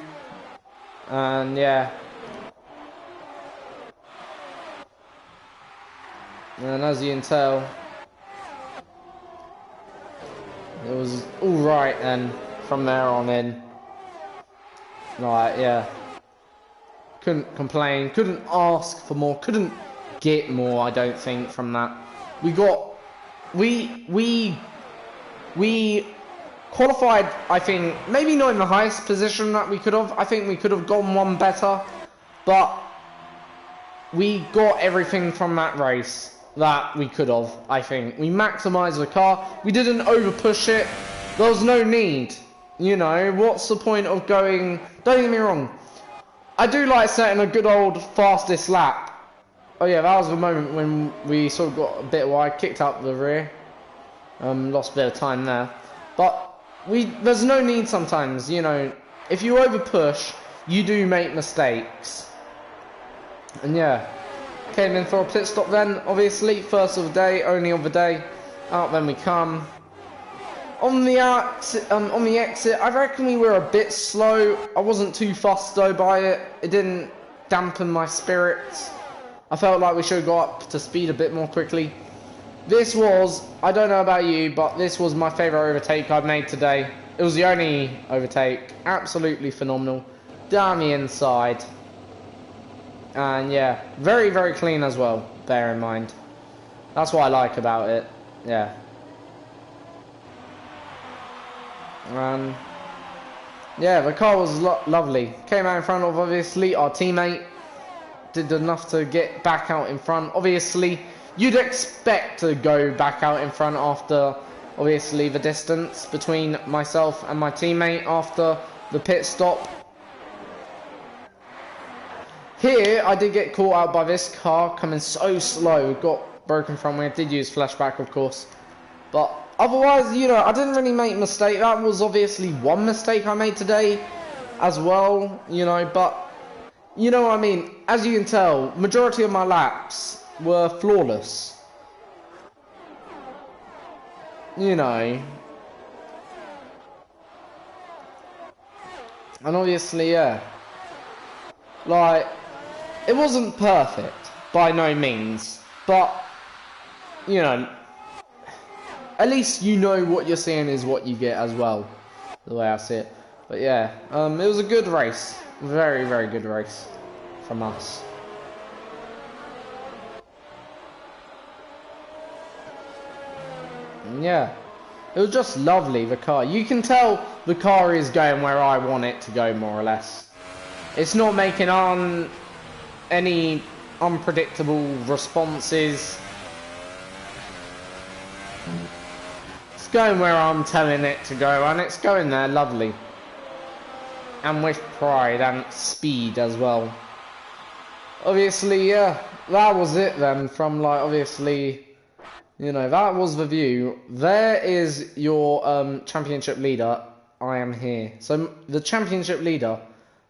and yeah. And as you can tell, it was alright then, from there on in. Right, yeah. Couldn't complain, couldn't ask for more, couldn't get more, I don't think, from that. We qualified, I think, maybe not in the highest position that we could have. I think we could have gone one better, but we got everything from that race that we could have, I think. We maximised the car. We didn't over-push it. There was no need. You know, what's the point of going... Don't get me wrong. I do like setting a good old fastest lap. Oh yeah, that was the moment when we sort of got a bit wide, kicked out the rear. Lost a bit of time there. But there's no need sometimes, you know. If you over-push, you do make mistakes. And yeah. Came in for a pit stop then, obviously. First of the day, only of the day. Out then we come. On the exit, I reckon we were a bit slow. I wasn't too fussed though by it. It didn't dampen my spirits. I felt like we should go up to speed a bit more quickly. This was, I don't know about you, but this was my favourite overtake I've made today. It was the only overtake. Absolutely phenomenal. Down the inside. And yeah, very, very clean as well, bear in mind. That's what I like about it. Yeah. Yeah, the car was lovely. Came out in front of, obviously, our teammate. Did enough to get back out in front. Obviously, you'd expect to go back out in front after, obviously, the distance between myself and my teammate after the pit stop. Here, I did get caught out by this car coming so slow. Got broken front wheel. Did use flashback, of course. But otherwise, you know, I didn't really make a mistake. That was obviously one mistake I made today as well, you know. But, you know what I mean? As you can tell, majority of my laps were flawless. You know. And obviously, yeah. Like... It wasn't perfect, by no means, but you know, at least you know what you're seeing is what you get as well, the way I see it. But yeah, it was a good race. Very, very good race from us. And yeah, it was just lovely, the car. You can tell the car is going where I want it to go, more or less. It's not making any unpredictable responses. It's going where I'm telling it to go, and it's going there lovely. And with pride and speed as well. Obviously, yeah, that was it then from, like, obviously, you know, that was the view. There is your championship leader. I am here. So the championship leader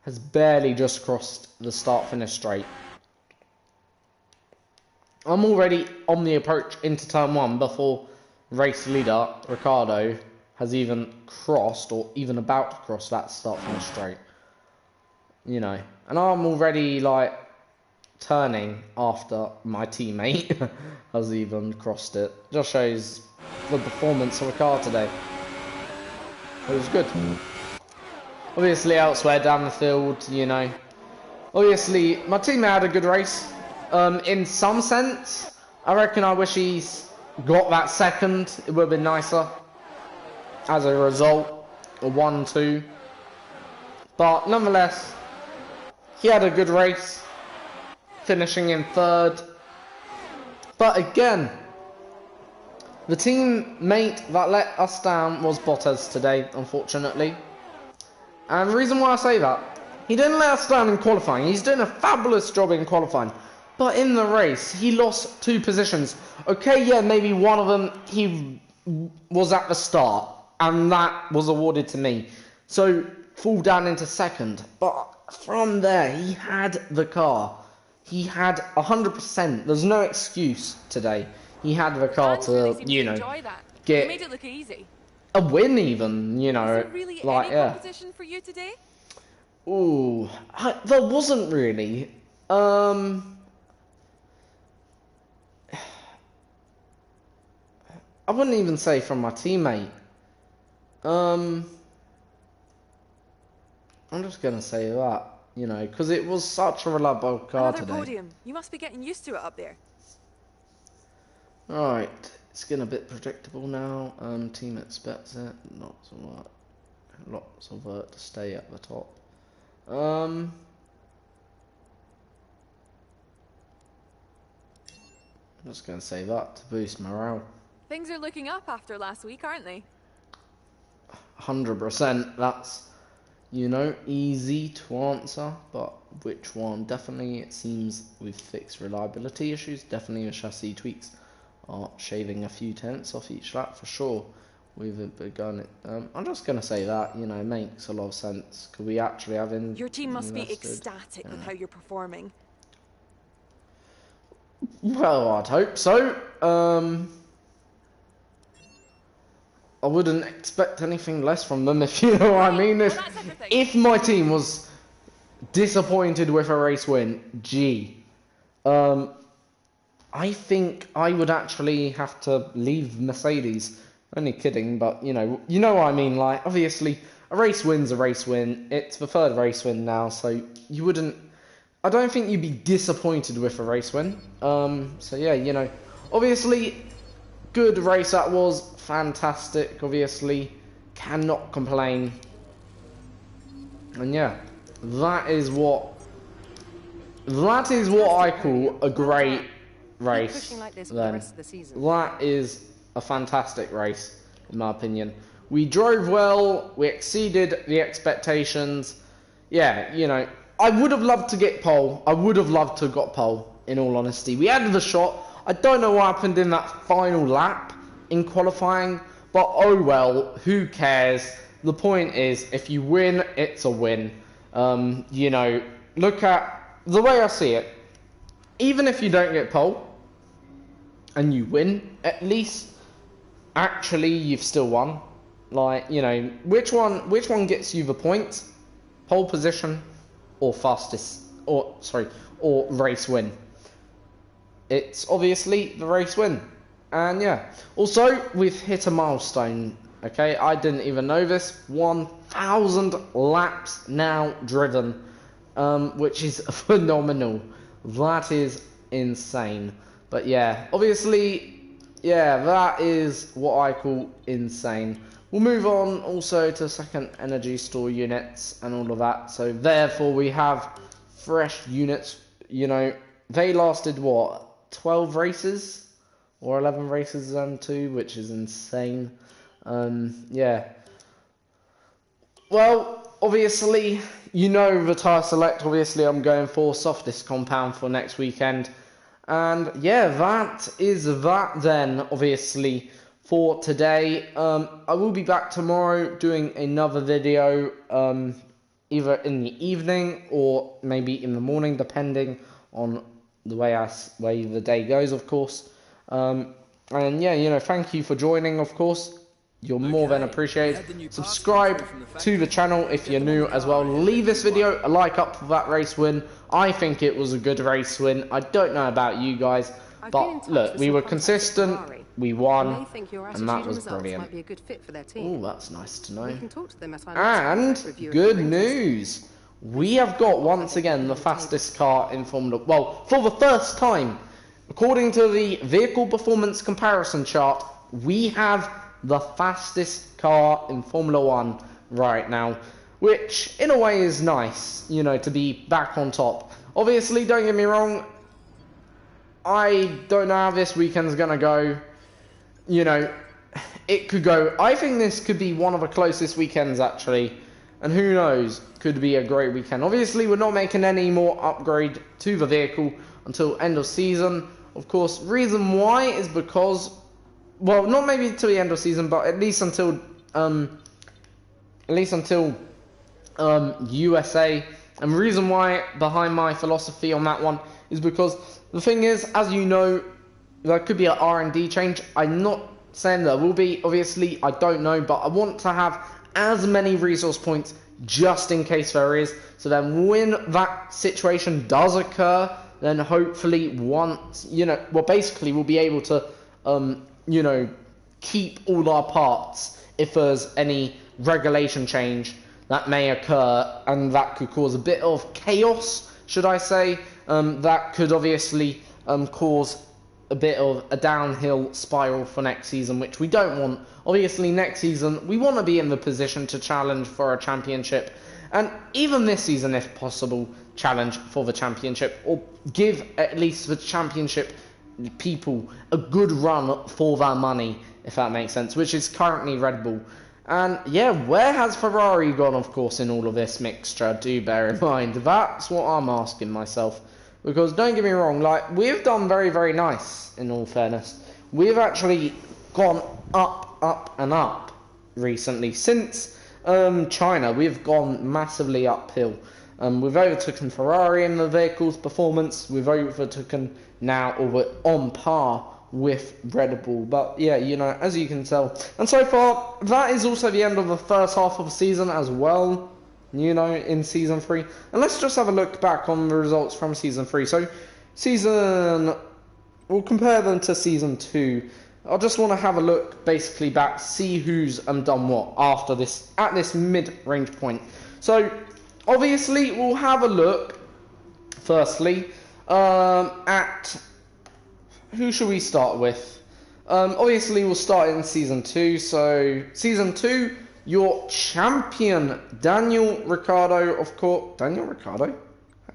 has barely just crossed the start-finish straight. I'm already on the approach into turn 1 before race leader Ricardo has even crossed or even about to cross that start-finish straight. You know, and I'm already like turning after my teammate has even crossed it. Just shows the performance of the car today. It was good. Obviously elsewhere down the field, you know. Obviously my teammate had a good race. In some sense, I reckon I wish he's got that second. It would have been nicer. As a result, a 1-2. But nonetheless, he had a good race, finishing in 3rd. But again, the teammate that let us down was Bottas today, unfortunately. And the reason why I say that, he didn't let us down in qualifying. He's doing a fabulous job in qualifying. But in the race, he lost 2 positions. Okay, yeah, maybe one of them he was at the start, and that was awarded to me. So, fall down into 2nd. But from there, he had the car. He had 100%. There's no excuse today. He had the car to, you know, get you made it look easy. A win even, you know. Was there really like, any competition for you today? Ooh, there wasn't really. I wouldn't even say from my teammate. I'm just gonna say that, you know, because it was such a reliable car Another today. podium. You must be getting used to it up there. Right, it's getting a bit predictable now. Team expects it. Lots of work to stay at the top. I'm just gonna say that to boost morale. Things are looking up after last week, aren't they? 100%. That's, you know, easy to answer, but which one? Definitely, it seems we've fixed reliability issues. Definitely the chassis tweaks are shaving a few tenths off each lap for sure. We've begun it. I'm just going to say that, you know, makes a lot of sense. Could we actually have Your team must be ecstatic with how you're performing. Well, I'd hope so. I wouldn't expect anything less from them, if you know what I mean. If my team was disappointed with a race win, gee, I think I would actually have to leave Mercedes. Only kidding, but you know what I mean. Like, obviously, a race win's a race win. It's the 3rd race win now, so you wouldn't. I don't think you'd be disappointed with a race win. So yeah, you know, obviously, good race that was. Fantastic, obviously, cannot complain. And yeah, that is what I call a great race. Then that is a fantastic race, in my opinion. We drove well, we exceeded the expectations. Yeah, you know, I would have loved to get pole. I would have loved to have got pole, in all honesty. We had the shot. I don't know what happened in that final lap in qualifying, but oh well, who cares? The point is, if you win, it's a win. You know, look at the way I see it. Even if you don't get pole and you win, at least actually you've still won. Like, you know, which one gets you the points? Pole position or or race win? It's obviously the race win. And yeah, also we've hit a milestone. Okay, I didn't even know this. 1,000 laps now driven, which is phenomenal. That is insane. But yeah, obviously, yeah, that is what I call insane. We'll move on also to second energy store units and all of that. So therefore we have fresh units. You know, they lasted what, 12 races or 11 races too, which is insane. Yeah. Well, obviously, you know the tire select. Obviously, I'm going for softest compound for next weekend. And yeah, that is that then, obviously, for today. I will be back tomorrow doing another video, either in the evening or maybe in the morning, depending on the way the day goes, of course. And yeah, you know, thank you for joining, of course. You're more than appreciated. Subscribe to the channel if you're new as well. Leave this video a like up for that race win. I think it was a good race win. I don't know about you guys, but look, we were consistent, we won, and that was brilliant. Oh, that's nice to know. And good news, we have got once again the fastest car in Formula. Well, for the first time, according to the vehicle performance comparison chart, we have the fastest car in Formula 1 right now, which in a way is nice, you know, to be back on top. Obviously, don't get me wrong, I don't know how this weekend's gonna go. You know, it could go, I think this could be one of the closest weekends actually, and who knows, could be a great weekend. Obviously, we're not making any more upgrade to the vehicle until end of season. Of course, reason why is because, well, not maybe till the end of season, but at least until USA. And the reason why behind my philosophy on that one is because the thing is, as you know, there could be an R&D change. I'm not saying there will be, obviously, I don't know, but I want to have as many resource points just in case there is. So then when that situation does occur, then hopefully once, you know, well, basically we'll be able to you know, keep all our parts if there's any regulation change that may occur, and that could cause a bit of chaos, should I say. That could obviously cause a bit of a downhill spiral for next season, which we don't want. Obviously, next season, we want to be in the position to challenge for a championship, and even this season, if possible, challenge for the championship, or give at least the championship people a good run for their money, if that makes sense, which is currently Red Bull. And yeah, where has Ferrari gone, of course, in all of this mixture? Do bear in mind, that's what I'm asking myself, because don't get me wrong, like, we've done very, very nice, in all fairness. We've actually gone up and up recently. Since China, we've gone massively uphill. We've overtaken Ferrari in the vehicle's performance. We've overtaken now, or we're on par with Red Bull. But yeah, you know, as you can tell. And so far, that is also the end of the first half of the season as well, you know, in Season 3. And let's just have a look back on the results from Season 3. So, we'll compare them to Season 2. I just want to have a look, basically, back, see who's done what after this, at this mid-range point. So, obviously, we'll have a look, firstly, at who should we start with? Obviously, we'll start in Season 2. So, Season 2, your champion, Daniel Ricciardo, of course. Daniel Ricciardo?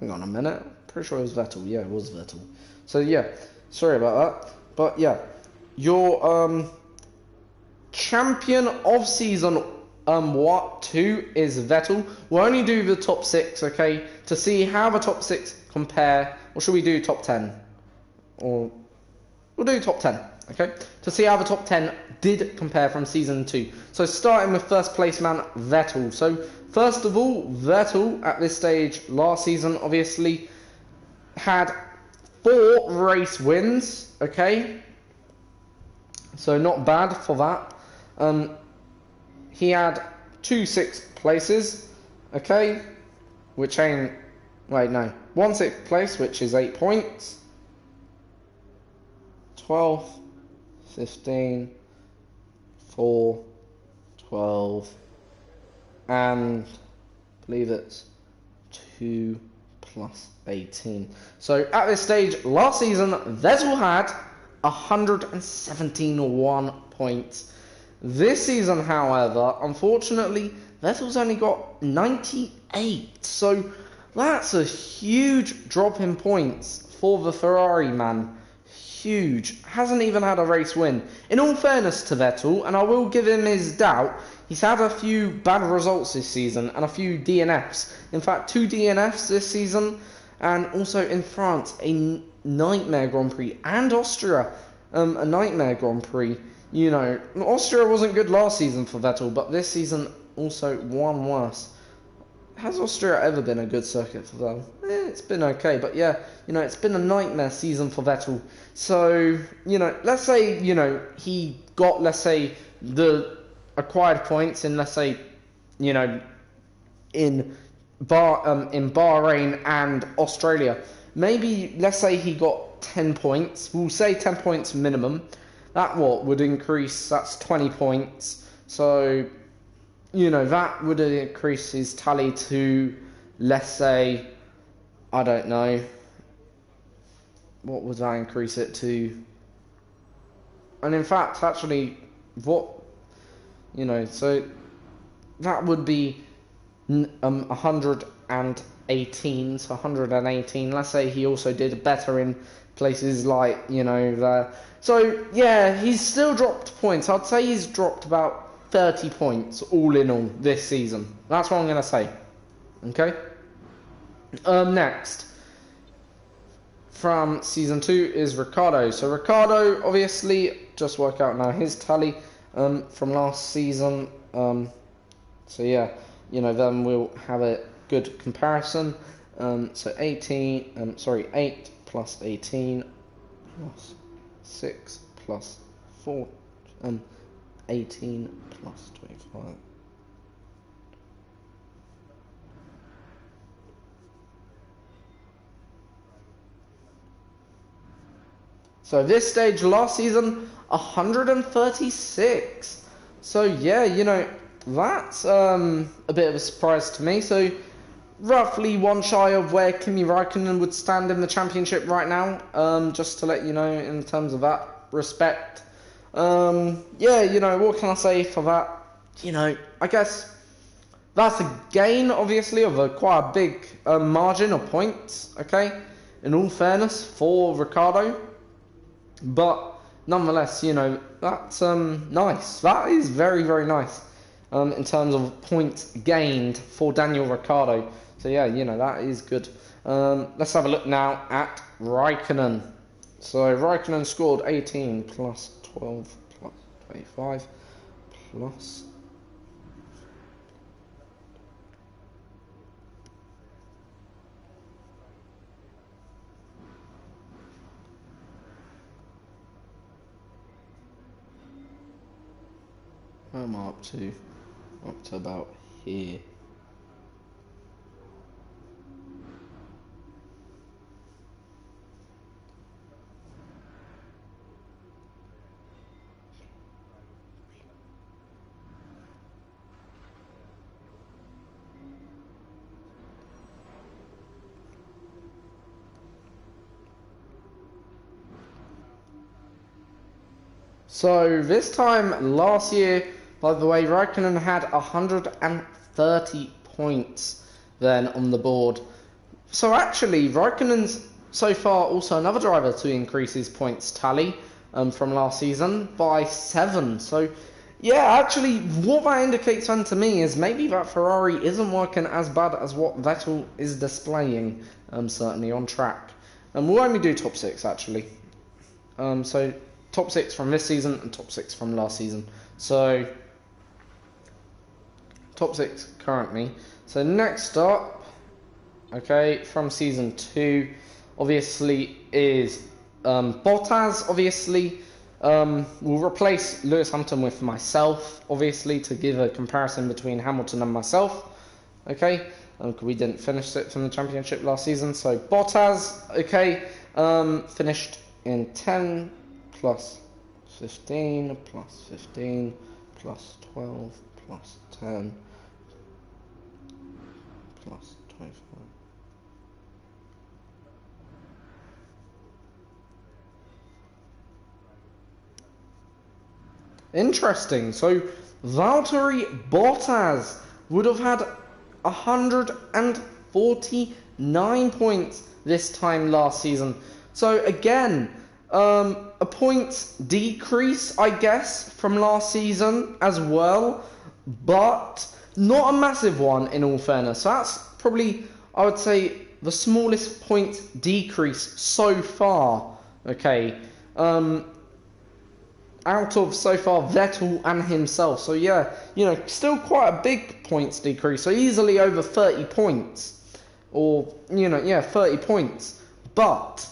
Hang on a minute. Pretty sure it was Vettel. Yeah, it was Vettel. So, yeah, sorry about that. But, yeah, your champion of Season 2 is Vettel. We'll only do the top 6, okay, to see how the top 6 compare. Or should we do top 10? Or we'll do top 10, okay, to see how the top 10 did compare from Season 2. So starting with first place man Vettel. So first of all, Vettel at this stage last season obviously had 4 race wins, okay, so not bad for that. He had 2 6th places, okay, which ain't, wait, no, 1 6th place, which is 8 points, 12th, 15, 4, 12, and I believe it's 2 plus 18. So at this stage, last season, Vettel had 171 points. This season, however, unfortunately, Vettel's only got 98. So that's a huge drop in points for the Ferrari man. Huge. Hasn't even had a race win. In all fairness to Vettel, and I will give him his doubt, he's had a few bad results this season and a few DNFs. In fact, 2 DNFs this season, and also in France, a nightmare Grand Prix, and Austria, a nightmare Grand Prix. You know, Austria wasn't good last season for Vettel, but this season also one worse. Has Austria ever been a good circuit for Vettel? It's been okay, but yeah, you know, it's been a nightmare season for Vettel. So, you know, let's say, you know, he got, let's say, the acquired points in, let's say, you know, in Bahrain and Australia. Maybe, let's say he got 10 points. We'll say 10 points minimum. That what would increase, that's 20 points. So, you know, that would increase his tally to, let's say, I don't know, what would that increase it to? And in fact, actually, what, you know, so that would be 118, so 118. Let's say he also did better in places like, you know, there. So, yeah, he's still dropped points. I'd say he's dropped about 30 points all in all this season. That's what I'm going to say. Okay? Next, from season 2 is Ricciardo. So Ricciardo, obviously, just work out now his tally from last season. So yeah, you know, then we'll have a good comparison. So 8 plus 18 plus 6 plus 4, 18 plus 25. So this stage last season, 136. So yeah, you know, that's a bit of a surprise to me. So roughly one shy of where Kimi Raikkonen would stand in the championship right now. Just to let you know in terms of that respect. Yeah, you know, what can I say for that? You know, I guess that's a gain, obviously, of quite a big margin of points, okay? In all fairness, for Ricciardo. But nonetheless, you know, that's nice. That is very, very nice in terms of points gained for Daniel Ricciardo. So yeah, you know, that is good. Let's have a look now at Raikkonen. So Raikkonen scored 18 plus 12 plus 25 plus... I'm up to about here. So this time last year, by the way, Raikkonen had 130 points then on the board. So actually, Raikkonen's so far also another driver to increase his points tally from last season by 7. So yeah, actually, what that indicates then to me is maybe that Ferrari isn't working as bad as what Vettel is displaying, certainly on track. And we'll only do top 6 actually. So top 6 from this season and top 6 from last season. So top 6 currently. So next up, okay, from season 2, obviously is Bottas. Obviously, will replace Lewis Hamilton with myself. Obviously, to give a comparison between Hamilton and myself. Okay, we didn't finish it from the championship last season. So Bottas, okay, finished in 10 plus 15 plus 15 plus 12 plus 10 plus 25. Interesting. So Valtteri Bottas would have had 149 points this time last season. So again, a points decrease, I guess, from last season as well, but not a massive one in all fairness. So that's probably, I would say, the smallest points decrease so far. Okay. Out of so far Vettel and himself. So yeah, you know, still quite a big points decrease. So easily over 30 points. Or, you know, yeah, 30 points. But,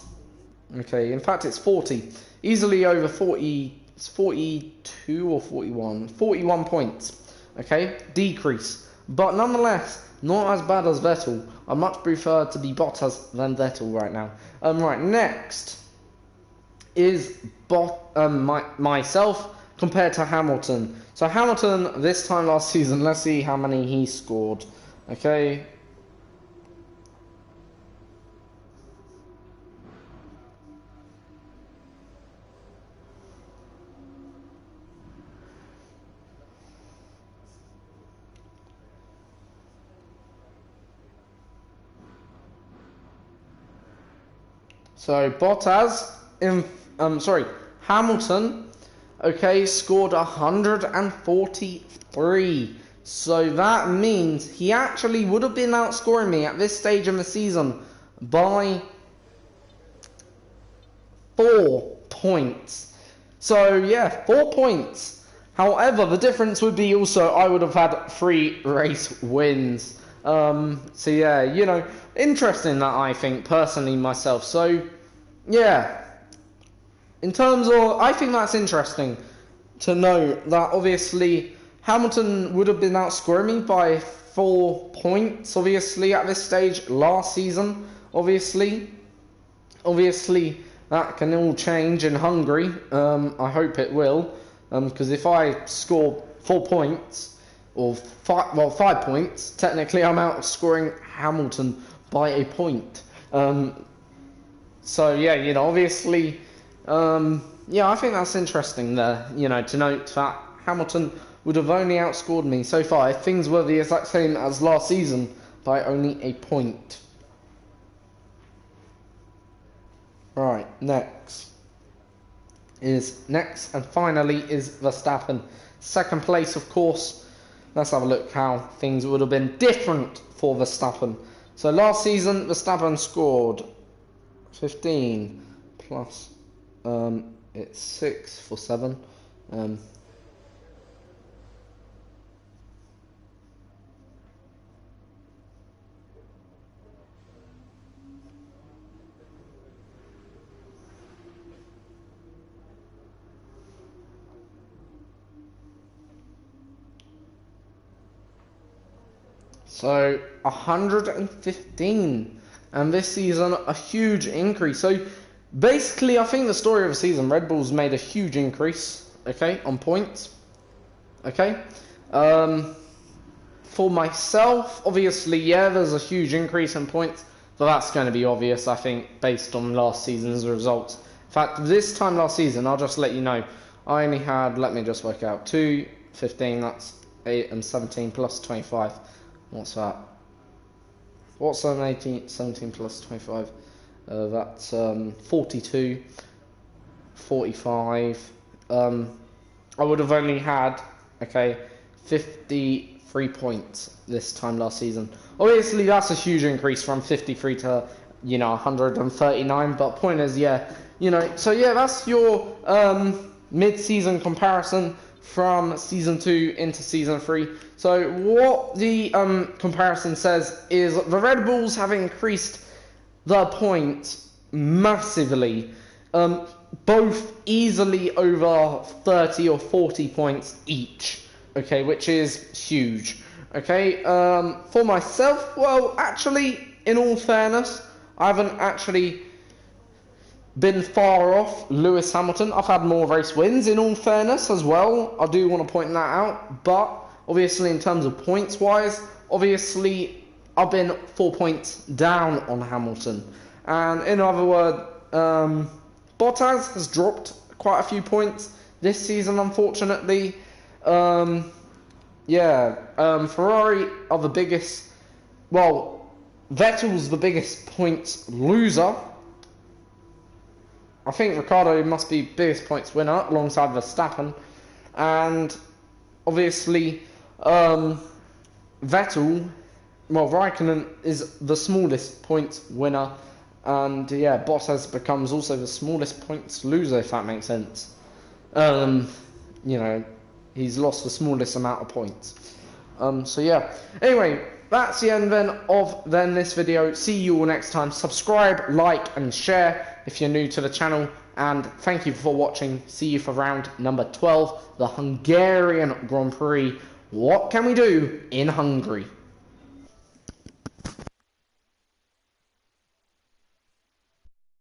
okay, in fact it's 40. Easily over 40, it's 42 or 41. 41 points. Okay, decrease. But nonetheless, not as bad as Vettel. I much prefer to be Bottas than Vettel right now. Right, next is myself compared to Hamilton. So Hamilton this time last season, let's see how many he scored. Okay. So Bottas Hamilton, okay, scored 143. So that means he actually would have been outscoring me at this stage in the season by 4 points. So yeah, 4 points. However, the difference would be also I would have had 3 race wins. So yeah, you know, interesting that, I think, personally myself. So yeah. In terms of, I think that's interesting to know that obviously Hamilton would have been outscoring me by 4 points, obviously, at this stage last season, obviously. Obviously, that can all change in Hungary. I hope it will, because if I score 4 points, or 5 points, technically I'm outscoring Hamilton by a point. So yeah, you know, obviously, yeah, I think that's interesting there, you know, to note that Hamilton would have only outscored me so far if things were the exact same as last season by only a point. Right, next and finally is Verstappen. Second place, of course. Let's have a look how things would have been different for Verstappen. So last season, Verstappen scored 15 plus it's 6 for 7. So 115, and this season a huge increase. So basically, I think the story of the season, Red Bull's made a huge increase, okay, on points, okay. For myself, obviously, yeah, there's a huge increase in points, but that's going to be obvious, I think, based on last season's results. In fact, this time last season, I'll just let you know, I only had, let me just work out, 2, 15, that's 8 and 17 plus 25. What's that? What's 17 plus 25? That's 42, 45. I would have only had, okay, 53 points this time last season. Obviously, that's a huge increase from 53 to, you know, 139. But point is, yeah, you know, so yeah, that's your mid-season comparison from Season 2 into Season 3. So what the comparison says is the Red Bulls have increased their points massively, both easily over 30 or 40 points each, okay, which is huge, okay. For myself, well, actually, in all fairness, I haven't actually been far off Lewis Hamilton. I've had more race wins, in all fairness, as well. I do want to point that out. But obviously, in terms of points wise, obviously I've been 4 points down on Hamilton. And in other words, Bottas has dropped quite a few points this season, unfortunately. Ferrari are the biggest. Well, Vettel's the biggest points loser. I think Ricciardo must be biggest points winner alongside Verstappen, and obviously Vettel, well, Raikkonen is the smallest points winner, and yeah, Bottas becomes also the smallest points loser, if that makes sense. You know, he's lost the smallest amount of points. So yeah. Anyway, that's the end then of this video. See you all next time. Subscribe, like, and share if you're new to the channel. And thank you for watching. See you for round number 12, the Hungarian Grand Prix. What can we do in Hungary?